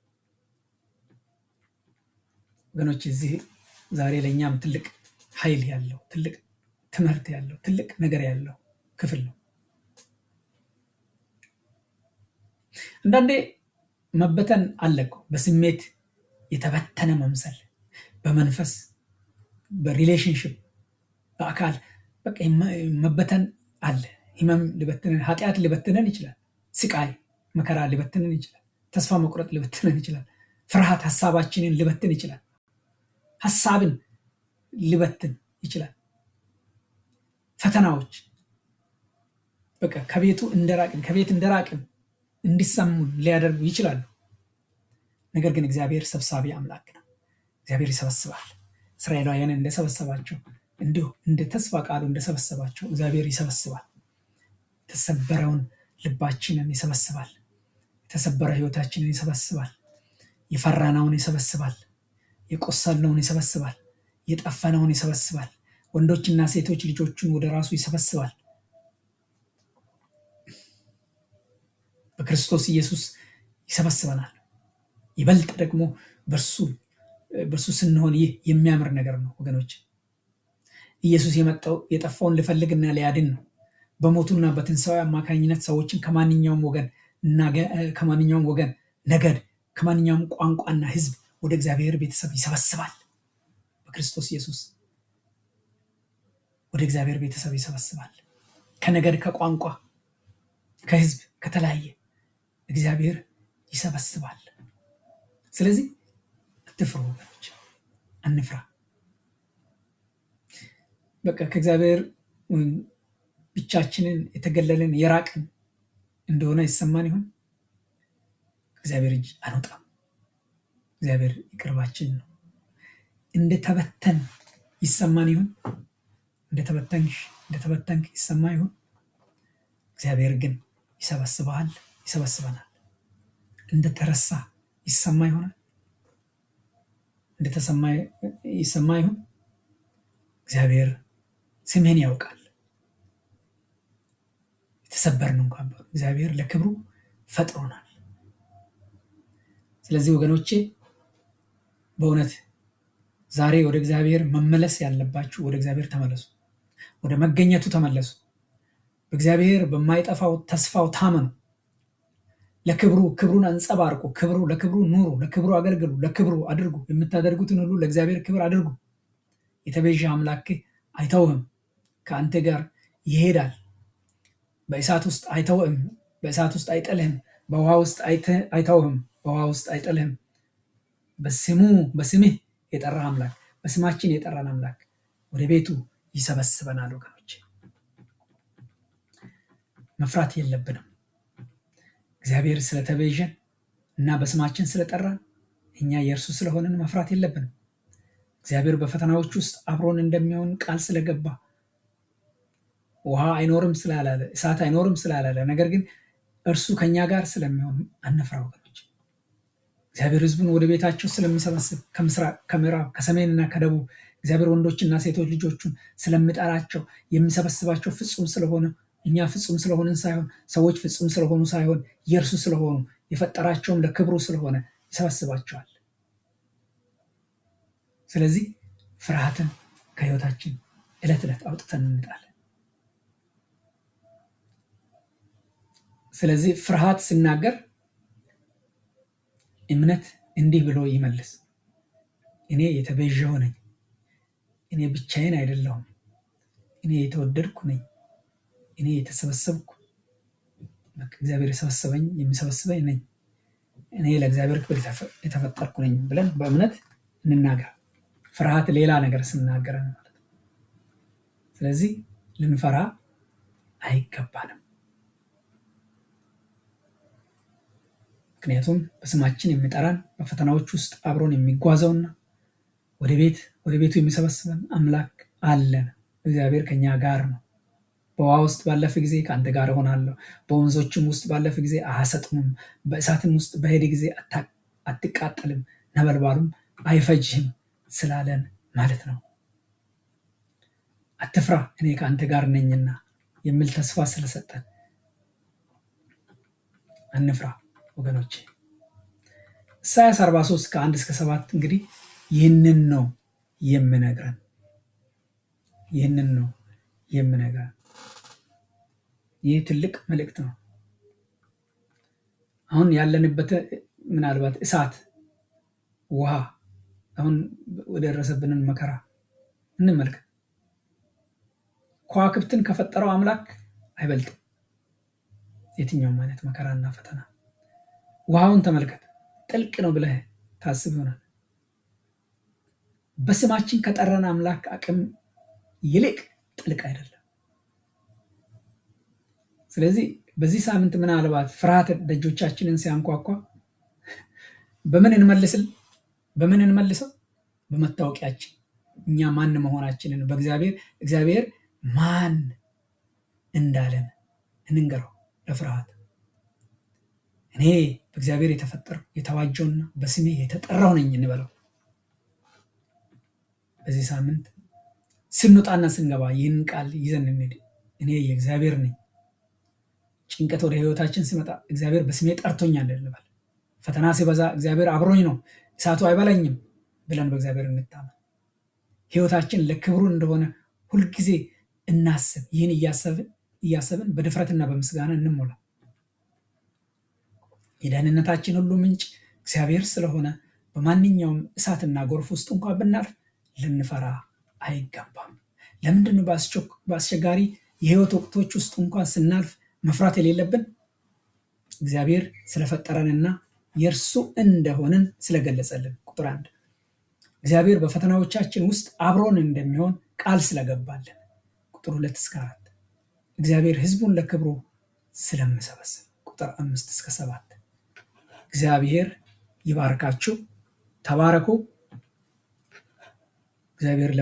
ወገኖች፣ እዚህ ዛሬ ለእኛም ትልቅ ኃይል ያለው ትልቅ ትምህርት ያለው ትልቅ ነገር ያለው ክፍል ነው። አንዳንዴ መበተን አለ እኮ። በስሜት የተበተነ መምሰል፣ በመንፈስ በሪሌሽንሽፕ በአካል በቃ መበተን አለ። ህመም ሊበትነን፣ ኃጢአት ሊበትነን ይችላል። ስቃይ መከራ ሊበትነን ይችላል። ተስፋ መቁረጥ ሊበትነን ይችላል። ፍርሃት ሀሳባችንን ሊበትን ይችላል። ሀሳብን ሊበትን ይችላል። ፈተናዎች በቃ ከቤት እንደራቅን እንዲሰሙን ሊያደርጉ ይችላሉ። ነገር ግን እግዚአብሔር ሰብሳቢ አምላክ ነው። እግዚአብሔር ይሰበስባል። እስራኤላውያንን እንደሰበሰባቸው እንዲሁ እንደ ተስፋ ቃሉ እንደሰበሰባቸው እግዚአብሔር ይሰበስባል። የተሰበረውን ልባችንን ይሰበስባል። የተሰበረ ህይወታችንን ይሰበስባል። የፈራናውን ይሰበስባል። የቆሰልነውን ይሰበስባል። የጠፈነውን ይሰበስባል። ወንዶችና ሴቶች ልጆቹን ወደ ራሱ ይሰበስባል። በክርስቶስ ኢየሱስ ይሰበስበናል። ይበልጥ ደግሞ በእርሱ ስንሆን ይህ የሚያምር ነገር ነው ወገኖች። ኢየሱስ የመጣው የጠፋውን ሊፈልግና ሊያድን ነው። በሞቱና በትንሣኤው አማካኝነት ሰዎችን ከማንኛውም ወገን እና ከማንኛውም ወገን፣ ነገድ፣ ከማንኛውም ቋንቋና ህዝብ ወደ እግዚአብሔር ቤተሰብ ይሰበስባል። በክርስቶስ ኢየሱስ ወደ እግዚአብሔር ቤተሰብ ይሰበስባል። ከነገድ፣ ከቋንቋ፣ ከህዝብ፣ ከተለያየ እግዚአብሔር ይሰበስባል። ስለዚህ አትፍሩ ወገኖች፣ አንፍራ። በቃ ከእግዚአብሔር ብቻችንን የተገለልን የራቅን እንደሆነ ይሰማን ይሆን? እግዚአብሔር እጅ አንወጣም። እግዚአብሔር ይቅርባችን ነው። እንደተበተን ይሰማን ይሆን? እንደተበተንክ ይሰማ ይሆን? እግዚአብሔር ግን ይሰበስበሃል፣ ይሰበስበናል። እንደተረሳ ይሰማ ይሆናል? እንደተሰማ ይሰማ ይሆን? እግዚአብሔር ስምህን ያውቃል። የተሰበርን እንኳን እግዚአብሔር ለክብሩ ፈጥሮናል። ስለዚህ ወገኖቼ በእውነት ዛሬ ወደ እግዚአብሔር መመለስ ያለባችሁ ወደ እግዚአብሔር ተመለሱ፣ ወደ መገኘቱ ተመለሱ። በእግዚአብሔር በማይጠፋው ተስፋው ታመኑ። ለክብሩ ክብሩን አንጸባርቁ። ለክብሩ ኑሩ፣ ለክብሩ አገልግሉ፣ ለክብሩ አድርጉ። የምታደርጉትን ሁሉ ለእግዚአብሔር ክብር አድርጉ። የተቤዠ አምላክ አይተውህም፣ ከአንተ ጋር ይሄዳል። በእሳት ውስጥ አይተውህም፣ በእሳት ውስጥ አይጥልህም። በውሃ ውስጥ አይተውህም፣ በውሃ ውስጥ አይጥልህም። በስምህ የጠራ አምላክ፣ በስማችን የጠራን አምላክ ወደ ቤቱ ይሰበስበናል። ወገኖች መፍራት የለብንም። እግዚአብሔር ስለተቤዠን እና በስማችን ስለጠራን እኛ የእርሱ ስለሆንን መፍራት የለብንም። እግዚአብሔር በፈተናዎች ውስጥ አብሮን እንደሚሆን ቃል ስለገባ ውሃ አይኖርም ስላላለ፣ እሳት አይኖርም ስላላለ፣ ነገር ግን እርሱ ከኛ ጋር ስለሚሆን አንፍራ ወገኖች። እግዚአብሔር ሕዝቡን ወደ ቤታቸው ስለሚሰበስብ ከምስራቅ፣ ከምዕራብ፣ ከሰሜንና ከደቡብ እግዚአብሔር ወንዶችና ሴቶች ልጆቹን ስለሚጠራቸው የሚሰበስባቸው ፍጹም ስለሆነ እኛ ፍጹም ስለሆንን ሳይሆን ሰዎች ፍጹም ስለሆኑ ሳይሆን የእርሱ ስለሆኑ የፈጠራቸውም ለክብሩ ስለሆነ ይሰበስባቸዋል። ስለዚህ ፍርሃትን ከህይወታችን ዕለት ዕለት አውጥተን እንጣለን። ስለዚህ ፍርሃት ሲናገር እምነት እንዲህ ብሎ ይመልስ፣ እኔ የተቤዠሁ ነኝ፣ እኔ ብቻዬን አይደለሁም፣ እኔ የተወደድኩ ነኝ፣ እኔ የተሰበሰብኩ፣ እግዚአብሔር የሰበሰበኝ የሚሰበስበኝ ነኝ፣ እኔ ለእግዚአብሔር ክብር የተፈጠርኩ ነኝ ብለን በእምነት እንናገር። ፍርሃት ሌላ ነገር ስናገረን ማለት ነው። ስለዚህ ልንፈራ አይገባንም። ምክንያቱም በስማችን የሚጠራን በፈተናዎች ውስጥ አብሮን የሚጓዘውና ወደ ቤቱ የሚሰበስበን አምላክ አለን። እግዚአብሔር ከኛ ጋር ነው። በውሃ ውስጥ ባለፈ ጊዜ ከአንተ ጋር እሆናለሁ፣ በወንዞችም ውስጥ ባለፈ ጊዜ አያሰጥሙም፣ በእሳትም ውስጥ በሄደ ጊዜ አትቃጠልም፣ ነበልባሉም አይፈጅህም ስላለን ማለት ነው። አትፍራ እኔ ከአንተ ጋር ነኝና የሚል ተስፋ ስለሰጠን አንፍራ ወገኖች። ኢሳይያስ 43 ከ1 እስከ 7 እንግዲህ ይህንን ነው የምነግረን። ይህ ትልቅ መልእክት ነው። አሁን ያለንበት ምናልባት እሳት፣ ውሃ፣ አሁን ወደ ደረሰብንን መከራ እንመልከት። ከዋክብትን ከፈጠረው አምላክ አይበልጥም የትኛውም አይነት መከራና ፈተና። ውሃውን ተመልከት፣ ጥልቅ ነው ብለህ ታስብ ይሆናል። በስማችን ከጠራን አምላክ አቅም ይልቅ ጥልቅ አይደለም። ስለዚህ በዚህ ሳምንት ምናልባት ፍርሃት ደጆቻችንን ሲያንኳኳ በምን እንመልሰው? በመታወቂያችን እኛ ማን መሆናችንን እግዚአብሔር ማን እንዳለን እንንገረው። ለፍርሃት እኔ በእግዚአብሔር የተፈጠርኩ የተዋጀውና በስሜ የተጠራው ነኝ እንበለው። በዚህ ሳምንት ስንወጣና ስንገባ ይህን ቃል ይዘን እንሂድ። እኔ የእግዚአብሔር ነኝ። ጭንቀት ወደ ህይወታችን ሲመጣ እግዚአብሔር በስሜ ጠርቶኛል እንበል። ፈተና ሲበዛ እግዚአብሔር አብሮኝ ነው፣ እሳቱ አይበላኝም ብለን በእግዚአብሔር እንታመን። ህይወታችን ለክብሩ እንደሆነ ሁልጊዜ እናስብ። ይህን እያሰብን በድፍረትና በምስጋና እንሞላ። የደህንነታችን ሁሉ ምንጭ እግዚአብሔር ስለሆነ በማንኛውም እሳትና ጎርፍ ውስጥ እንኳን ብናልፍ ልንፈራ አይገባም። ለምንድን ነው በአስቸጋሪ የህይወት ወቅቶች ውስጥ እንኳን ስናልፍ መፍራት የሌለብን? እግዚአብሔር ስለፈጠረንና የእርሱ እንደሆንን ስለገለጸልን። ቁጥር 1 እግዚአብሔር በፈተናዎቻችን ውስጥ አብሮን እንደሚሆን ቃል ስለገባልን። ቁጥር 2-4 እግዚአብሔር ህዝቡን ለክብሩ ስለምሰበስብ። ቁጥር 5-7 እግዚአብሔር ይባርካችሁ። ተባረኩ። እግዚአብሔር